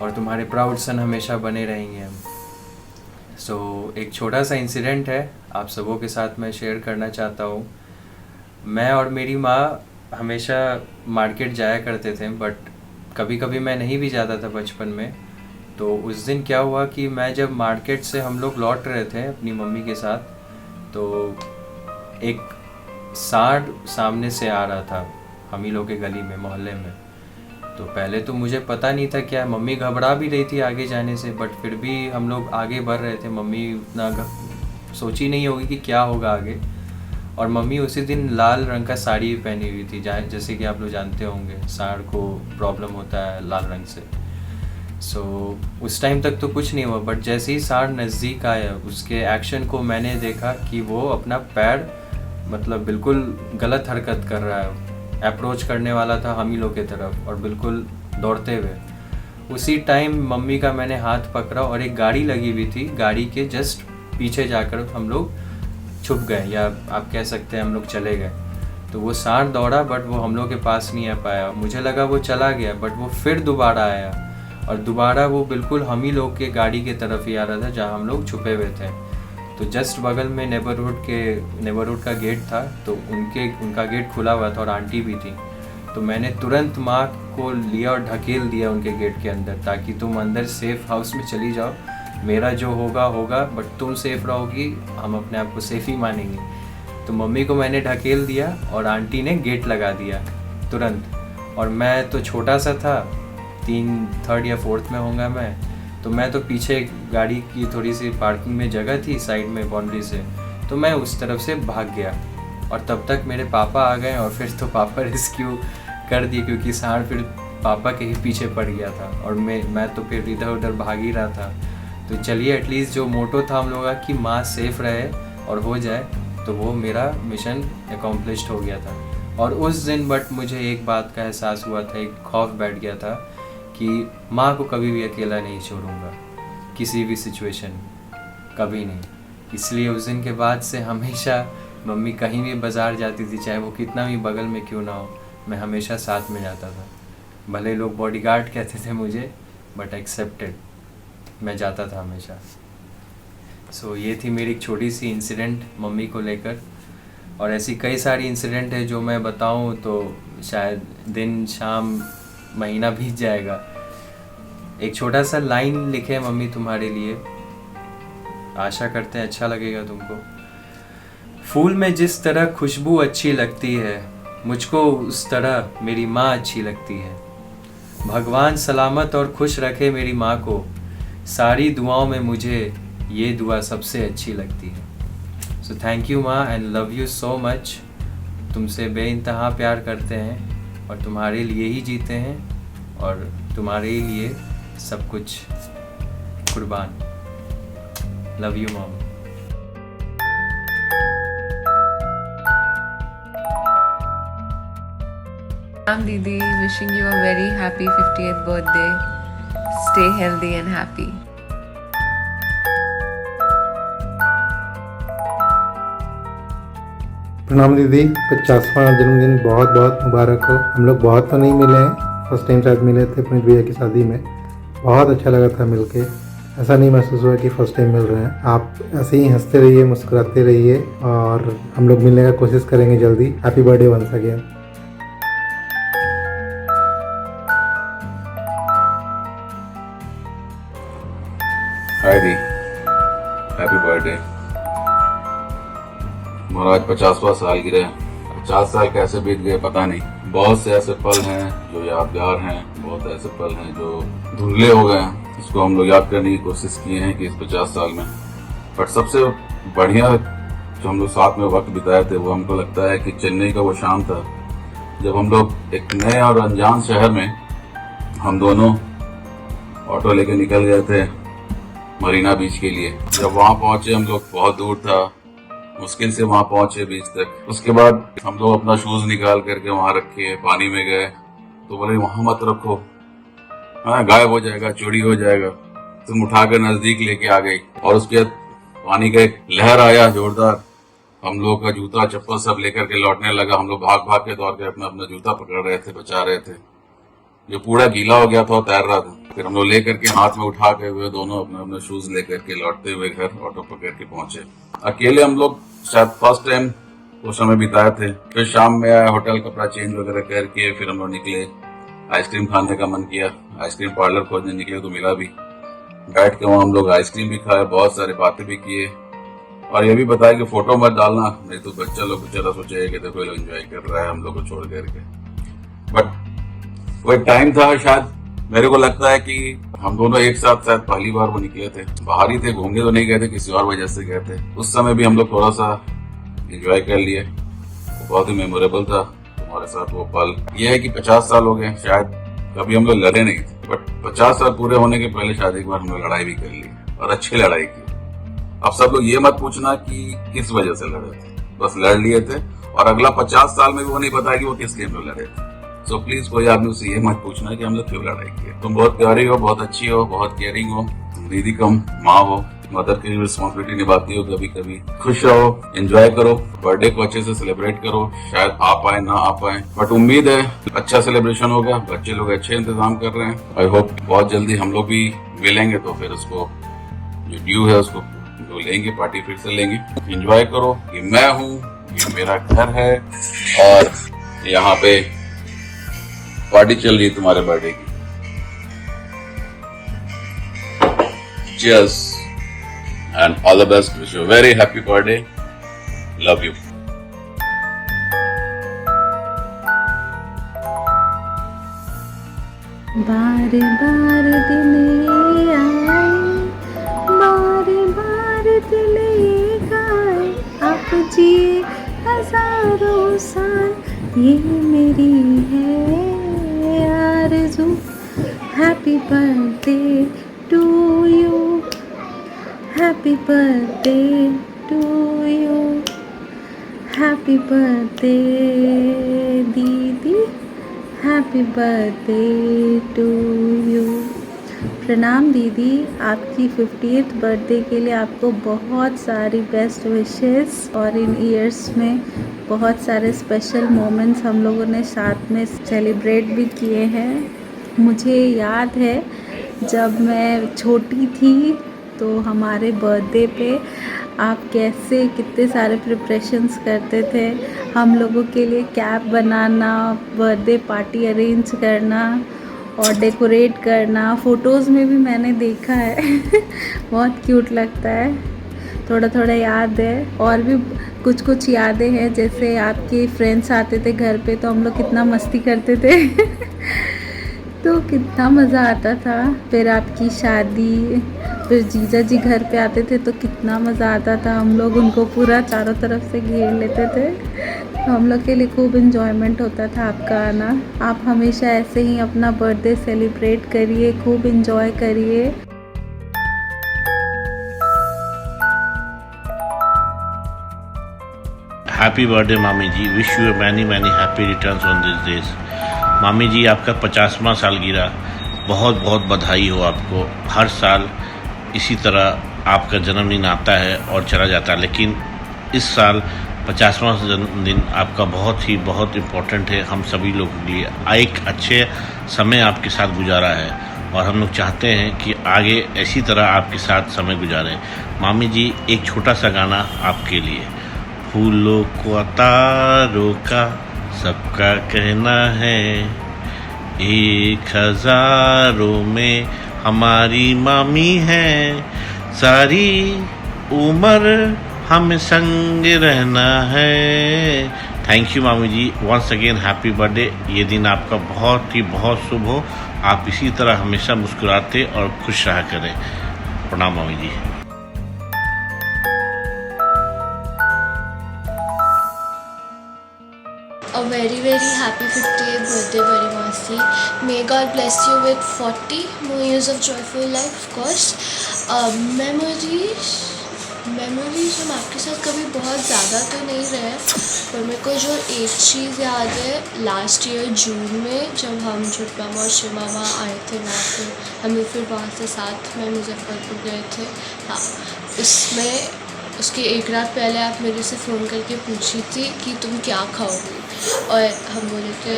और तुम्हारे प्राउड सन हमेशा बने रहेंगे हम। सो एक छोटा सा इंसिडेंट है आप सबों के साथ मैं शेयर करना चाहता हूँ। मैं और मेरी माँ हमेशा मार्केट जाया करते थे, बट कभी कभी मैं नहीं भी जाता था बचपन में। तो उस दिन क्या हुआ कि मैं जब मार्केट से हम लोग लौट रहे थे अपनी मम्मी के साथ, तो एक सांड सामने से आ रहा था हम ही लोग के गली में, मोहल्ले में। तो पहले तो मुझे पता नहीं था क्या, मम्मी घबरा भी रही थी आगे जाने से, बट फिर भी हम लोग आगे बढ़ रहे थे। मम्मी उतना सोची नहीं होगी कि क्या होगा आगे। और मम्मी उसी दिन लाल रंग का साड़ी पहनी हुई थी, जैसे कि आप लोग जानते होंगे सांड को प्रॉब्लम होता है लाल रंग से। सो उस टाइम तक तो कुछ नहीं हुआ, बट जैसे ही सांड नज़दीक आया, उसके एक्शन को मैंने देखा कि वो अपना पैर मतलब बिल्कुल गलत हरकत कर रहा है। अप्रोच करने वाला था हम ही लोग की तरफ, और बिल्कुल दौड़ते हुए। उसी टाइम मम्मी का मैंने हाथ पकड़ा, और एक गाड़ी लगी हुई थी, गाड़ी के जस्ट पीछे जाकर हम लोग छुप गए, या आप कह सकते हैं हम लोग चले गए। तो वो सांड दौड़ा बट वो हम लोग के पास नहीं आ पाया। मुझे लगा वो चला गया बट वो फिर दोबारा आया और दोबारा वो बिल्कुल हम ही लोग के गाड़ी के तरफ ही आ रहा था जहाँ हम लोग छुपे हुए थे। तो जस्ट बगल में नेबरहुड का गेट था, तो उनका गेट खुला हुआ था और आंटी भी थी। तो मैंने तुरंत माँ को लिया और ढकेल दिया उनके गेट के अंदर, ताकि तुम अंदर सेफ हाउस में चली जाओ, मेरा जो होगा होगा बट तुम सेफ रहोगी, हम अपने आप को सेफ ही मानेंगे। तो मम्मी को मैंने ढकेल दिया और आंटी ने गेट लगा दिया तुरंत। और मैं तो छोटा सा था, 3rd या 4th में होऊंगा मैं, तो मैं तो पीछे गाड़ी की थोड़ी सी पार्किंग में जगह थी साइड में बाउंड्री से, तो मैं उस तरफ से भाग गया। और तब तक मेरे पापा आ गए और फिर तो पापा रेस्क्यू कर दिए, क्योंकि सांड फिर पापा के ही पीछे पड़ गया था और मैं तो फिर इधर उधर भाग ही रहा था। तो चलिए एटलीस्ट जो मोटो था हम लोगों का कि माँ सेफ रहे और हो जाए, तो वो मेरा मिशन अकॉम्प्लिश्ड हो गया था। और उस दिन बट मुझे एक बात का एहसास हुआ था, एक खौफ बैठ गया था कि माँ को कभी भी अकेला नहीं छोड़ूंगा, किसी भी सिचुएशन कभी नहीं। इसलिए उस दिन के बाद से हमेशा मम्मी कहीं भी बाज़ार जाती थी, चाहे वो कितना भी बगल में क्यों ना हो, मैं हमेशा साथ में जाता था। भले लोग बॉडीगार्ड कहते थे मुझे, बट एक्सेप्टेड, मैं जाता था हमेशा। सो ये थी मेरी एक छोटी सी इंसिडेंट मम्मी को लेकर। और ऐसी कई सारी इंसिडेंट है जो मैं बताऊं तो शायद दिन शाम महीना बीत जाएगा। एक छोटा सा लाइन लिखे मम्मी तुम्हारे लिए, आशा करते हैं अच्छा लगेगा तुमको। फूल में जिस तरह खुशबू अच्छी लगती है, मुझको उस तरह मेरी माँ अच्छी लगती है। भगवान सलामत और खुश रखे मेरी माँ को, सारी दुआओं में मुझे ये दुआ सबसे अच्छी लगती है। सो थैंक यू माँ and love you so much. तुमसे बेइंतहा प्यार करते हैं और तुम्हारे लिए ही जीते हैं और तुम्हारे ही लिए सब कुछ कुर्बान। Love you mom. Pranam Didi, wishing you a very happy 50th birthday. Stay healthy and happy. प्रणाम दीदी, 50वां जन्मदिन बहुत बहुत मुबारक हो। हम लोग बहुत तो नहीं मिले हैं, फर्स्ट टाइम शायद मिले थे अपनी भैया की शादी में। बहुत अच्छा लगा था मिलके, ऐसा नहीं महसूस हुआ कि फ़र्स्ट टाइम मिल रहे हैं। आप ऐसे ही हंसते रहिए, मुस्कुराते रहिए और हम लोग मिलने का कोशिश करेंगे जल्दी। Happy birthday once again. Hi दी, हैप्पी बर्थडे। हमारा आज 50वां साल गिरा है। 50 साल कैसे बीत गए पता नहीं। बहुत से ऐसे पल हैं जो यादगार हैं, बहुत ऐसे पल हैं जो धुंधले हो गए हैं। इसको हम लोग याद करने की कोशिश किए हैं कि इस 50 साल में, बट सबसे बढ़िया जो हम लोग साथ में वक्त बिताए थे वो हमको लगता है कि चेन्नई का वो शाम था जब हम लोग एक नए और अनजान शहर में हम दोनों ऑटो लेके निकल गए थे मरीना बीच के लिए। जब वहाँ पहुंचे हम लोग, बहुत दूर था, मुश्किल से वहाँ पहुंचे बीच तक। उसके बाद हम लोग अपना शूज निकाल करके वहाँ रखे, पानी में गए तो बोले वहाँ मत रखो, हाँ गायब हो जाएगा, चोरी हो जाएगा। तुम उठाकर नजदीक लेके आ गई और उसके बाद पानी का एक लहर आया जोरदार, हम लोग का जूता चप्पल सब लेकर के लौटने लगा। हम लोग भाग भाग के दौड़ के अपना जूता पकड़ रहे थे, बचा रहे थे, जो पूरा गीला हो गया था और तैर रहा था। फिर हम लोग लेकर के हाथ में उठा के हुए दोनों अपने शूज लेकर के लौटते हुए घर ऑटो पकड़ के पहुंचे। अकेले हम लोग शायद फर्स्ट टाइम वो समय बिताए थे। फिर शाम में आया, होटल कपड़ा चेंज वगैरह करके फिर हम लोग निकले। आइसक्रीम खाने का मन किया, आइसक्रीम पार्लर खोजने निकले तो मिला भी। बैठ के वहाँ हम लोग आइसक्रीम भी खाए, बहुत सारी बातें भी किए और ये भी बताया कि फोटो मत डालना, नहीं तो बच्चा लोग बेचारा सोचेगा कि देखो एंजॉय कर रहा है हम लोग को छोड़ करके। बट वो एक टाइम था, शायद मेरे को लगता है कि हम दोनों एक साथ शायद पहली बार वो निकले थे, बाहर ही थे, घूमने तो नहीं गए थे, किसी और वजह से गए थे। उस समय भी हम लोग थोड़ा सा एंजॉय कर लिए, बहुत ही मेमोरेबल था हमारे साथ वो पल। ये है कि 50 साल हो गए, शायद कभी हम लोग लड़े नहीं थे, बट 50 साल पूरे होने के पहले शायद एक बार हम लोग लड़ाई भी कर ली और अच्छी लड़ाई की। अब सब लोग ये मत पूछना कि किस वजह से लड़े थे, बस लड़ लिए थे और अगला 50 साल में भी वो नहीं बताया कि वो किस गेम में लड़े थे। सो प्लीज कोई आदमी उससे ये मत पूछना कि हम लोग क्यों लड़ाई किए। तुम बहुत प्यारी हो, बहुत अच्छी हो, बहुत केयरिंग हो, दीदी कम माँ हो, मदर की रिस्पॉन्सिबिलिटी निभाती हो कभी कभी। खुश रहो, एंजॉय करो, बर्थडे को अच्छे से सेलिब्रेट करो। शायद आ पाए ना आ पाए, बट उम्मीद है अच्छा सेलिब्रेशन होगा। बच्चे लोग अच्छे इंतजाम कर रहे हैं। आई होप बहुत जल्दी हम लोग भी मिलेंगे तो फिर उसको जो ड्यू है उसको जो लेंगे, पार्टी फिर से लेंगे। एंजॉय करो। ये मैं हूँ, ये मेरा घर है और यहाँ पे पार्टी चल रही है तुम्हारे बर्थडे की। Cheers and all the best. Wish you a very happy birthday. Love you. बार बार दिल ये आए, बार बार दिल ये गाए, आप जिए हजारों साल, ये मेरी है आरज़ू। Happy birthday to you, happy birthday to you, happy birthday दीदी, happy birthday to you। प्रणाम दीदी, आपकी 50th बर्थडे के लिए आपको बहुत सारी बेस्ट विशेस और इन ईयर्स में बहुत सारे स्पेशल मोमेंट्स हम लोगों ने साथ में सेलिब्रेट भी किए हैं। मुझे याद है जब मैं छोटी थी तो हमारे बर्थडे पे आप कैसे कितने सारे प्रिपरेशंस करते थे, हम लोगों के लिए कैप बनाना, बर्थडे पार्टी अरेंज करना और डेकोरेट करना। फ़ोटोज़ में भी मैंने देखा है बहुत क्यूट लगता है। थोड़ा थोड़ा याद है और भी कुछ कुछ यादें हैं, जैसे आपके फ्रेंड्स आते थे घर पे तो हम लोग कितना मस्ती करते थे तो कितना मज़ा आता था। फिर आपकी शादी, फिर जीजा जी घर पे आते थे तो कितना मज़ा आता था। हम लोग उनको पूरा चारों तरफ से घेर लेते थे, तो हम लोग के लिए खूब इन्जॉयमेंट होता था आपका आना। आप हमेशा ऐसे ही अपना बर्थडे सेलिब्रेट करिए, खूब इन्जॉय करिए। हैप्पी बर्थडे मामी जी, wish you many many happy returns on this days. मामी जी, आपका 50वां सालगिरह, बहुत बहुत बधाई हो आपको। हर साल इसी तरह आपका जन्मदिन आता है और चला जाता है, लेकिन इस साल 50वां जन्मदिन आपका बहुत इम्पोर्टेंट है हम सभी लोगों के लिए। एक अच्छे समय आपके साथ गुजारा है और हम लोग चाहते हैं कि आगे ऐसी तरह आपके साथ समय गुजारें। मामी जी, एक छोटा सा गाना आपके लिए। फूलों को तारों का सबका कहना है, 1000 में हमारी मामी है, सारी उम्र हमें संग रहना है। थैंक यू मामी जी, वंस अगेन हैप्पी बर्थडे। ये दिन आपका बहुत शुभ हो। आप इसी तरह हमेशा मुस्कुराते और खुश रहा करें। प्रणाम मामी जी। A very happy 50th birthday Parimasi. May God bless you with 40 more years of joyful life, of course. Memories हम आपके साथ कभी बहुत ज़्यादा तो नहीं रहे, पर मेरे को जो एक चीज़ याद है, लास्ट ईयर जून में जब हम छोटा मामा और शिव मामा आए थे वहाँ पे, हम लोग फिर वहाँ से साथ में मुजफ्फरपुर गए थे। हाँ, उसमें उसके एक रात पहले आप मेरे से फ़ोन करके पूछी थी कि तुम क्या खाओगी, और हम बोले थे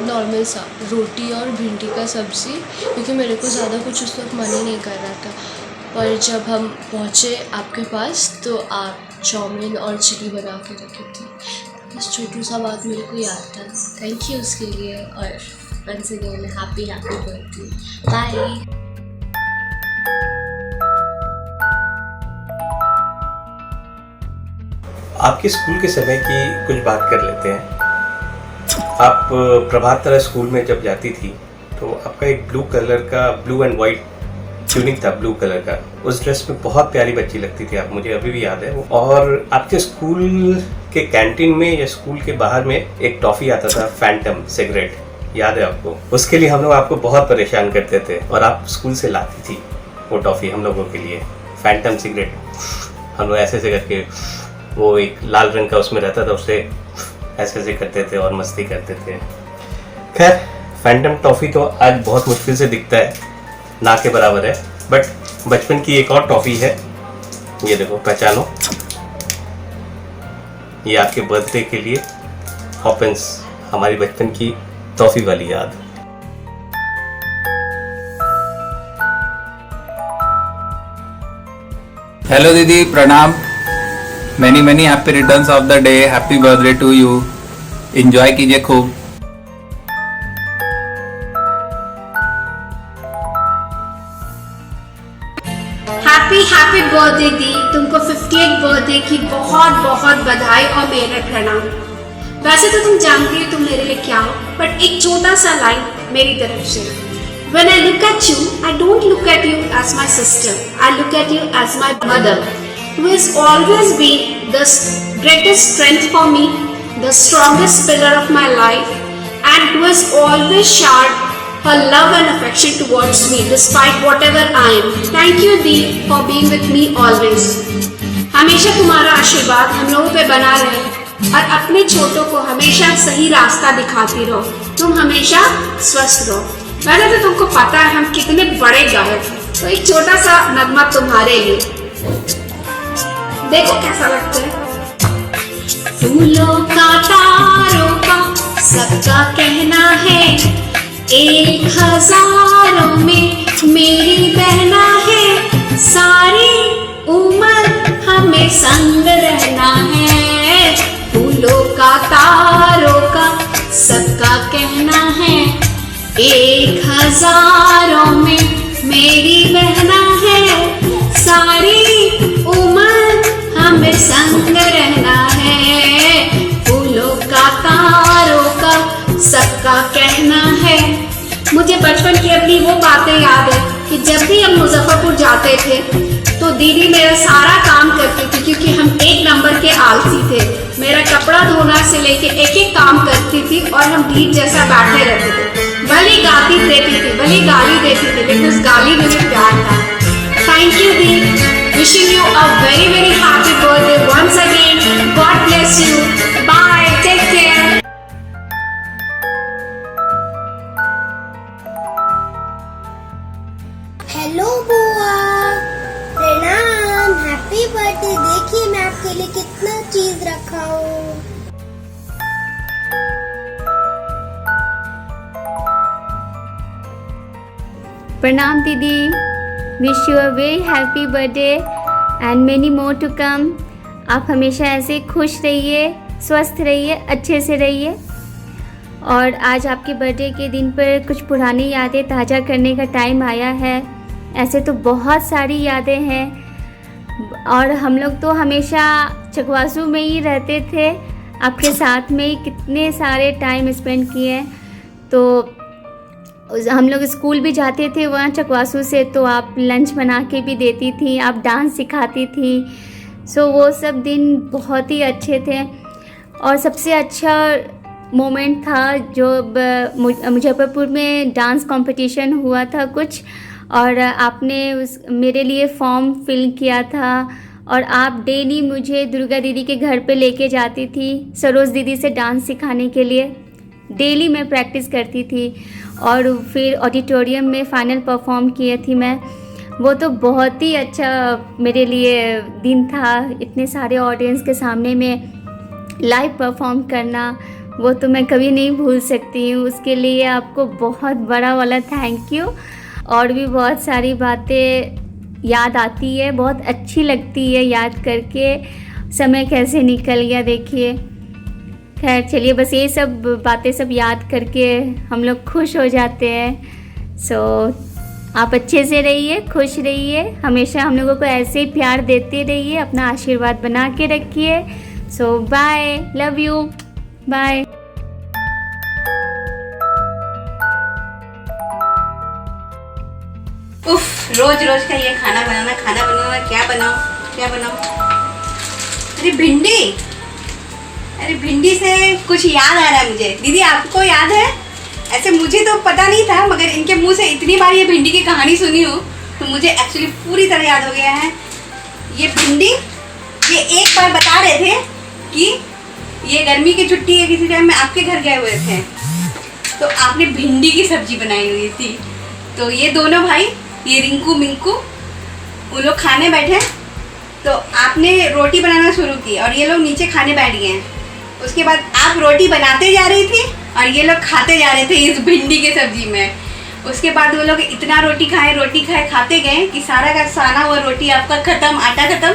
नॉर्मल सा रोटी और भिंडी का सब्ज़ी, क्योंकि मेरे को ज़्यादा कुछ उस वक्त मन ही नहीं कर रहा था। पर जब हम पहुँचे आपके पास तो आप चाउमीन और चिली बना के रखे थे। बस छोटू सा बात मेरे को याद था। थैंक यू उसके लिए, और once again happy birthday. Bye. आपके स्कूल के समय की कुछ बात कर लेते हैं। आप प्रभात तरह स्कूल में जब जाती थी तो आपका एक ब्लू एंड वाइट ट्यूनिक था, ब्लू कलर का। उस ड्रेस में बहुत प्यारी बच्ची लगती थी आप, मुझे अभी भी याद है वो। और आपके स्कूल के कैंटीन में या स्कूल के बाहर में एक टॉफ़ी आता था, फैंटम सिगरेट, याद है आपको? उसके लिए हम लोग आपको बहुत परेशान करते थे और आप स्कूल से लाती थी वो टॉफ़ी हम लोगों के लिए, फैंटम सिगरेट। हम लोग ऐसे करके, वो एक लाल रंग का उसमें रहता था, उससे ऐसे करते थे और मस्ती करते थे। खैर, फैंटम टॉफ़ी तो आज बहुत मुश्किल से दिखता है, ना के बराबर है। बट बचपन की एक और टॉफ़ी है ये देखो, पहचानो, ये आपके बर्थडे के लिए हॉपिंस, हमारी बचपन की टॉफी वाली याद। हेलो दीदी, प्रणाम। Many many happy returns of the day. Happy birthday to you. Enjoy कीजिए खूब। हैप्पी बर्थडे दी, तुमको 58th बर्थडे की बहुत बहुत बधाई और मेरे प्रणाम। वैसे तो तुम जानती हो तुम मेरे लिए क्या हो, बट एक छोटा सा लाइन मेरी तरफ से। When I look at you, I don't look at you as my sister. I look at you as my mother, who has always been the greatest strength for me, the strongest pillar of my life, and who has always showered her love and affection towards me despite whatever I am. Thank you Dee for being with me always. हमेशा तुम्हारा आशीर्वाद हम लोगों पे बना रहे और अपने छोटों को हमेशा सही रास्ता दिखाती रहो। तुम हमेशा स्वस्थ रहो। वैसे तो तुमको पता है हम कितने बड़े गायक हैं, तो एक छोटा सा नगमा तुम्हारे लिए, देखो कैसा लगता है। फूलों का तारों का सबका कहना है, 1000 में मेरी बहना है, सारी उम्र हमें संग रहना है। फूलों का तारों का सबका कहना है, 1000 में मेरी बहना है, सारी उम्र हमें संग रहना है। फूलों का तारों का सबका कहना है। मुझे बचपन की अपनी वो बातें याद है कि जब भी हम मुजफ्फरपुर जाते थे तो दीदी मेरा सारा काम करती थी, क्योंकि हम 1 नंबर के आलसी थे। मेरा कपड़ा धोना से लेके एक एक काम करती थी और हम ढीठ जैसा बैठे रहते थे। भले गाती देती थी, भले गाली देती थी, लेकिन उस गाली में भी प्यार था। थैंक यू दी, wishing you a very very happy birthday once again. God bless you. Bye, take care. Hello बुआ, प्रणाम, हैप्पी बर्थडे। देखिए मैं आपके लिए कितना चीज रखा हूँ। प्रणाम दीदी, wish you a very happy birthday and many more to come. आप हमेशा ऐसे खुश रहिए, स्वस्थ रहिए, अच्छे से रहिए। और आज आपके बर्थडे के दिन पर कुछ पुरानी यादें ताज़ा करने का टाइम आया है। ऐसे तो बहुत सारी यादें हैं और हम लोग तो हमेशा चकवासू में ही रहते थे, आपके साथ में ही कितने सारे टाइम स्पेंड किए। तो हम लोग स्कूल भी जाते थे वहाँ चकवासू से, तो आप लंच बना के भी देती थी, आप डांस सिखाती थी। सो वो सब दिन बहुत ही अच्छे थे। और सबसे अच्छा मोमेंट था जब मुजफ्फरपुर में डांस कंपटीशन हुआ था कुछ, और आपने मेरे लिए फॉर्म फिल किया था और आप डेली मुझे दुर्गा दीदी के घर पे लेके जाती थी सरोज दीदी से डांस सिखाने के लिए। डेली मैं प्रैक्टिस करती थी और फिर ऑडिटोरियम में फ़ाइनल परफॉर्म किए थी मैं। वो तो बहुत ही अच्छा मेरे लिए दिन था, इतने सारे ऑडियंस के सामने में लाइव परफॉर्म करना, वो तो मैं कभी नहीं भूल सकती हूँ। उसके लिए आपको बहुत बड़ा वाला थैंक यू। और भी बहुत सारी बातें याद आती है, बहुत अच्छी लगती है याद करके, समय कैसे निकल गया देखिए। खैर चलिए, बस ये सब बातें सब याद करके हम लोग खुश हो जाते हैं। सो आप अच्छे से रहिए, खुश रहिए, हमेशा हम लोगों को ऐसे ही प्यार देते रहिए, अपना आशीर्वाद बना के रखिए। सो बाय, लव यू, बाय। उफ, रोज रोज का ये खाना बनाना, क्या बनाऊं। अरे भिंडी से कुछ याद आ रहा है मुझे। दीदी आपको याद है? ऐसे मुझे तो पता नहीं था, मगर इनके मुंह से इतनी बार ये भिंडी की कहानी सुनी हूँ तो मुझे एक्चुअली पूरी तरह याद हो गया है। ये भिंडी, ये एक बार बता रहे थे कि ये गर्मी की छुट्टी है, किसी टाइम में आपके घर गए हुए थे तो आपने भिंडी की सब्जी बनाई हुई थी। तो ये दोनों भाई, ये रिंकू मिंकू, वो लोग खाने बैठे तो आपने रोटी बनाना शुरू की और ये लोग नीचे खाने बैठ गए हैं। उसके बाद आप रोटी बनाते जा रही थी और ये लोग खाते जा रहे थे इस भिंडी के सब्जी में। उसके बाद वो लोग इतना रोटी खाए खाते गए कि सारा का सारा वो रोटी आपका ख़त्म, आटा ख़त्म।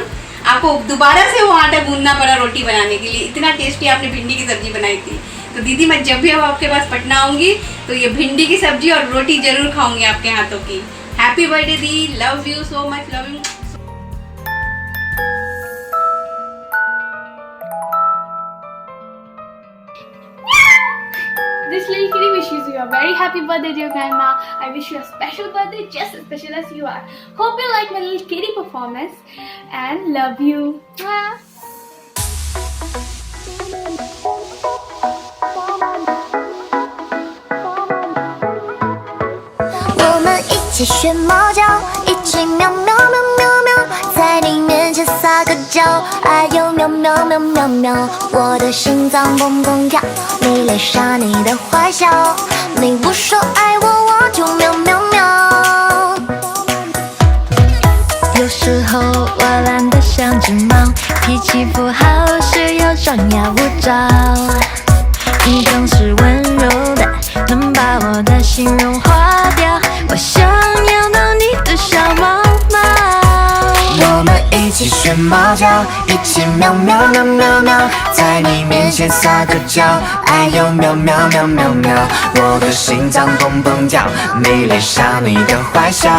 आपको दोबारा से वो आटा गूंदना पड़ा रोटी बनाने के लिए। इतना टेस्टी आपने भिंडी की सब्जी बनाई थी। तो दीदी मैं जब भी अब आपके पास पटना आऊँगी तो ये भिंडी की सब्जी और रोटी ज़रूर खाऊंगी आपके हाथों की। Happy birthday the, love you so much, love you. This little kitty wishes you a very happy birthday, dear grandma. I wish you a special birthday, just as special as you are. Hope you like my little kitty performance and love you. Mwah. 我们一起学猫叫，一起喵喵喵喵喵，在你面前撒个娇，哎呦喵喵喵喵喵，我的心脏蹦蹦跳，迷恋上你的坏笑，你不说爱我，我就喵喵喵。有时候我懒得像只猫，脾气不好时又张牙舞爪，你总是温柔的，能把我的心融化掉。我想要当你的小猫猫。我们一起学猫叫，一起喵喵喵喵喵，在你面前撒个娇，哎呦喵喵喵喵喵，我的心脏蹦蹦跳，迷恋上你的坏笑，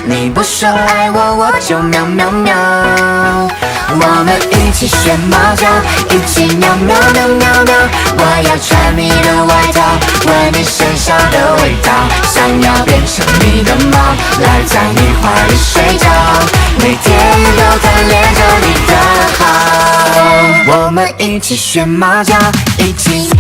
你不说爱我，我就喵喵喵。我们一起学猫叫，一起喵喵喵喵喵，我要穿你的外套，闻你身上的味道，想要变成你的猫，来在你怀里睡觉，每天都贪恋着你的好。我们一起学猫叫，一起。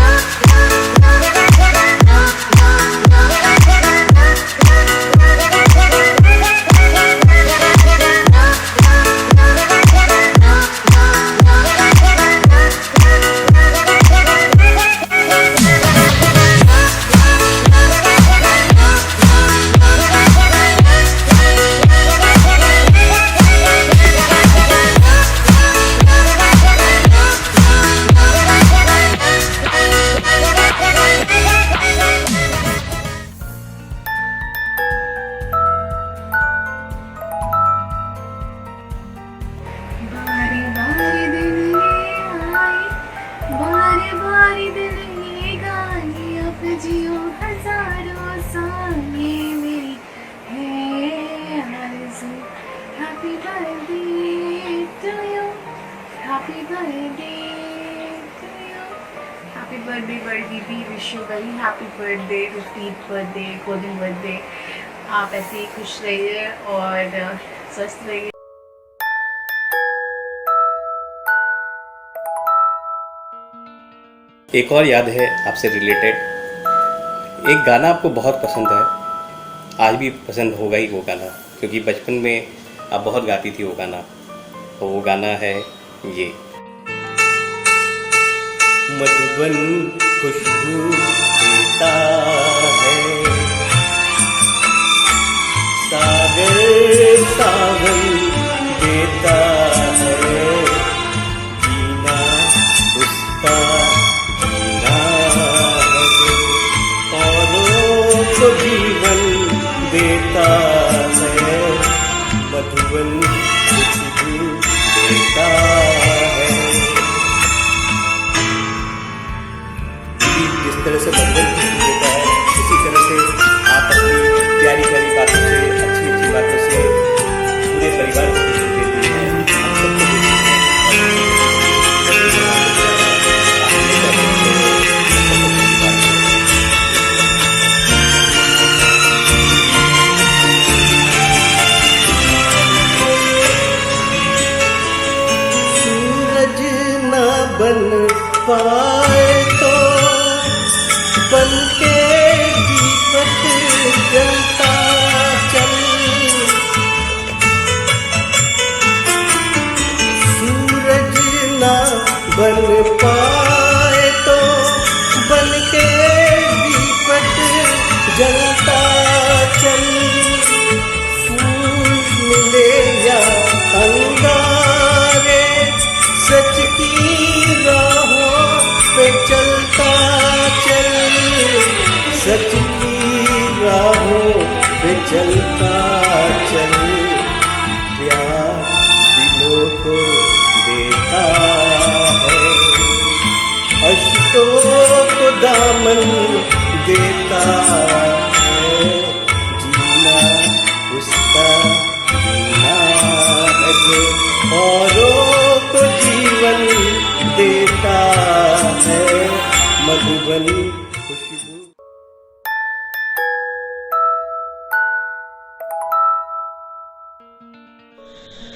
Happy birthday बड़ी दीदी, wish you very happy birthday, 50th birthday, golden birthday. आप ऐसे ही खुश रहिए और स्वस्थ रहिए। एक और याद है आपसे रिलेटेड, एक गाना आपको बहुत पसंद है, आज भी पसंद होगा ही वो गाना, क्योंकि बचपन में आप बहुत गाती थी वो गाना। तो वो गाना है ये, मधुबन खुशबू देता है, सागर सावन देता है, जीना उसका जीना है, औरों को जीवन देता है, मधुबन खुशबू देता है। जिस तरह से मधुबन खुशबू देता है, इसी तरह से आप अपनी प्यारी प्यारी बातों से, अच्छी अच्छी बातों से पूरे परिवार को खुशी देती हैं। हम सबको देती हैं। सूरज न बन पाए तो बन के दीपक जलता चल, सूरज न बन पाए तो बन के दीपक जलता चल, फूल मिले या अंगार चलता चल, प्यार दिलों को देता है, अश्कों को दामन देता है, जीना उसका जीना है, औरों को जीवन देता है, मधुबनी खुशबू।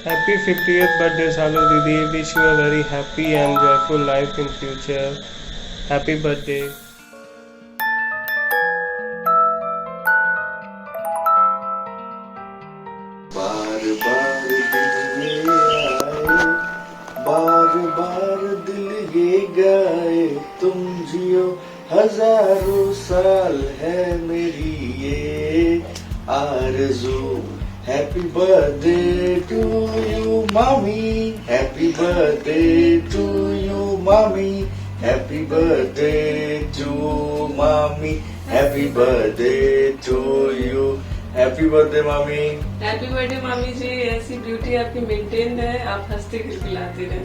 Happy 50th birthday Shalu Didi. Wish you a very happy and joyful life in future. Happy birthday. बार बार दिल ये आए, बार बार दिल ये गाए, तुम जियो हजारों साल है मेरी ये आरज़ू। Happy birthday to you, mommy. Happy birthday to you, mommy. Happy birthday to mommy. Happy birthday to you. Happy birthday, mommy. Happy birthday मामी जी। ऐसी ब्यूटी आपकी मेंटेन है, आप हंसते खिलखिलाते रहे।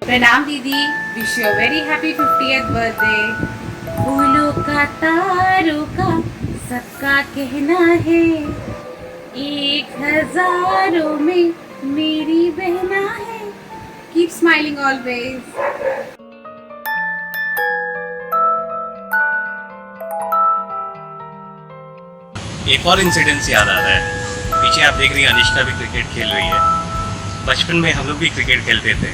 प्रणाम दीदी, wish you very happy 50th birthday. फूलों का तारों का सबका कहना है, 1000 में मेरी बहना है। Keep smiling always. एक और इंसिडेंस याद आ रहा है। पीछे आप देख रही हैं अनिष्का भी क्रिकेट खेल रही है। बचपन में हम लोग भी क्रिकेट खेलते थे।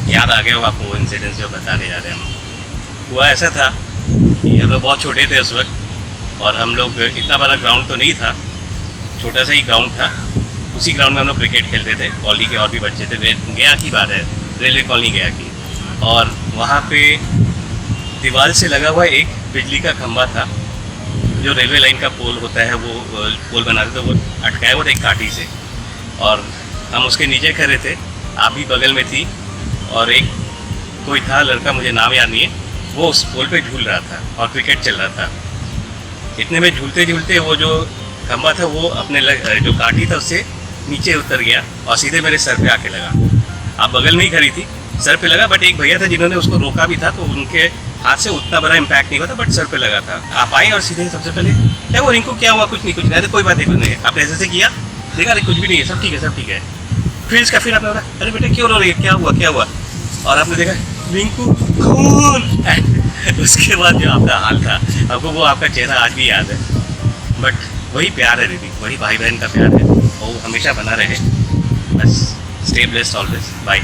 याद आ गया वो आपको वो इंसिडेंस जो बताने जा रहे हैं हम। हुआ ऐसा था कि हम लोग बहुत छोटे थे उस वक्त, और हम लोग इतना बड़ा ग्राउंड तो नहीं था, छोटा सा ही ग्राउंड था। उसी ग्राउंड में हम लोग क्रिकेट खेलते थे। कॉलोनी के और भी बच्चे थे। गया की बात है, रेलवे कॉलोनी गया की, और वहाँ पे दीवार से लगा हुआ एक बिजली का खंभा था। जो रेलवे लाइन का पोल होता है वो पोल बनाते थे, वो अटकाया हुआ था एक काठी से, और हम उसके नीचे खड़े थे। आप भी बगल में थी, और एक कोई था लड़का, मुझे नाम याद नहीं है, वो उस पोल पे झूल रहा था और क्रिकेट चल रहा था। इतने में झूलते झूलते वो जो खंभा था वो अपने जो काठी था उससे नीचे उतर गया और सीधे मेरे सर पे आके लगा। आप बगल में ही खड़ी थी, सर पे लगा, बट एक भैया था जिन्होंने उसको रोका भी था, तो उनके हाथ से उतना बड़ा इम्पैक्ट नहीं हुआ था, बट सर पे लगा था। आप आए और सीधे सबसे पहले क्या वो रिंकू क्या हुआ? कुछ नहीं, कोई बात नहीं। आपने ऐसे से किया, देखा अरे कुछ भी नहीं है, सब ठीक है, सब ठीक है। फिर आपने बोला अरे बेटा क्यों रो रही है, क्या हुआ? और आपने देखा रिंकू खून। उसके बाद जो आपका हाल था, आपको वो आपका चेहरा आज भी याद है। बट वही प्यार है दीदी, वही भाई बहन का प्यार है, वो हमेशा बना रहे। बस stay blessed always. Bye.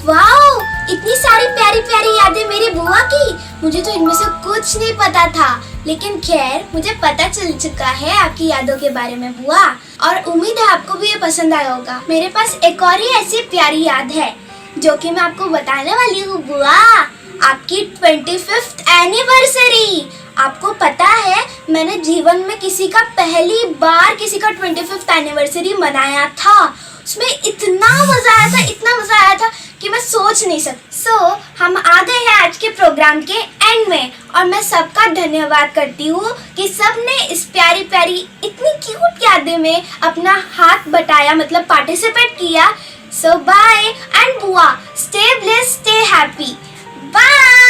Wow, इतनी सारी प्यारी प्यारी यादें मेरी बुआ की। मुझे तो इनमें से कुछ नहीं पता था। लेकिन खैर मुझे पता चल चुका है आपकी यादों के बारे में बुआ, और उम्मीद है आपको भी ये पसंद आया होगा। मेरे पास एक और ही ऐसी प्यारी याद है जो कि मैं आपको बताने वाली हूँ बुआ, आपकी 25th एनिवर्सरी। आपको पता है मैंने जीवन में किसी का पहली बार किसी का 25th एनिवर्सरी मनाया था। उसमें इतना मजा आया था कि मैं सोच नहीं सकती। हम आ गए हैं आज के प्रोग्राम के एंड में, और मैं सबका धन्यवाद करती हूँ कि सबने इस प्यारी प्यारी इतनी क्यूट यादें में अपना हाथ बटाया, मतलब पार्टिसिपेट किया। सो बाय एंड बुआ, stay blessed, stay happy, bye.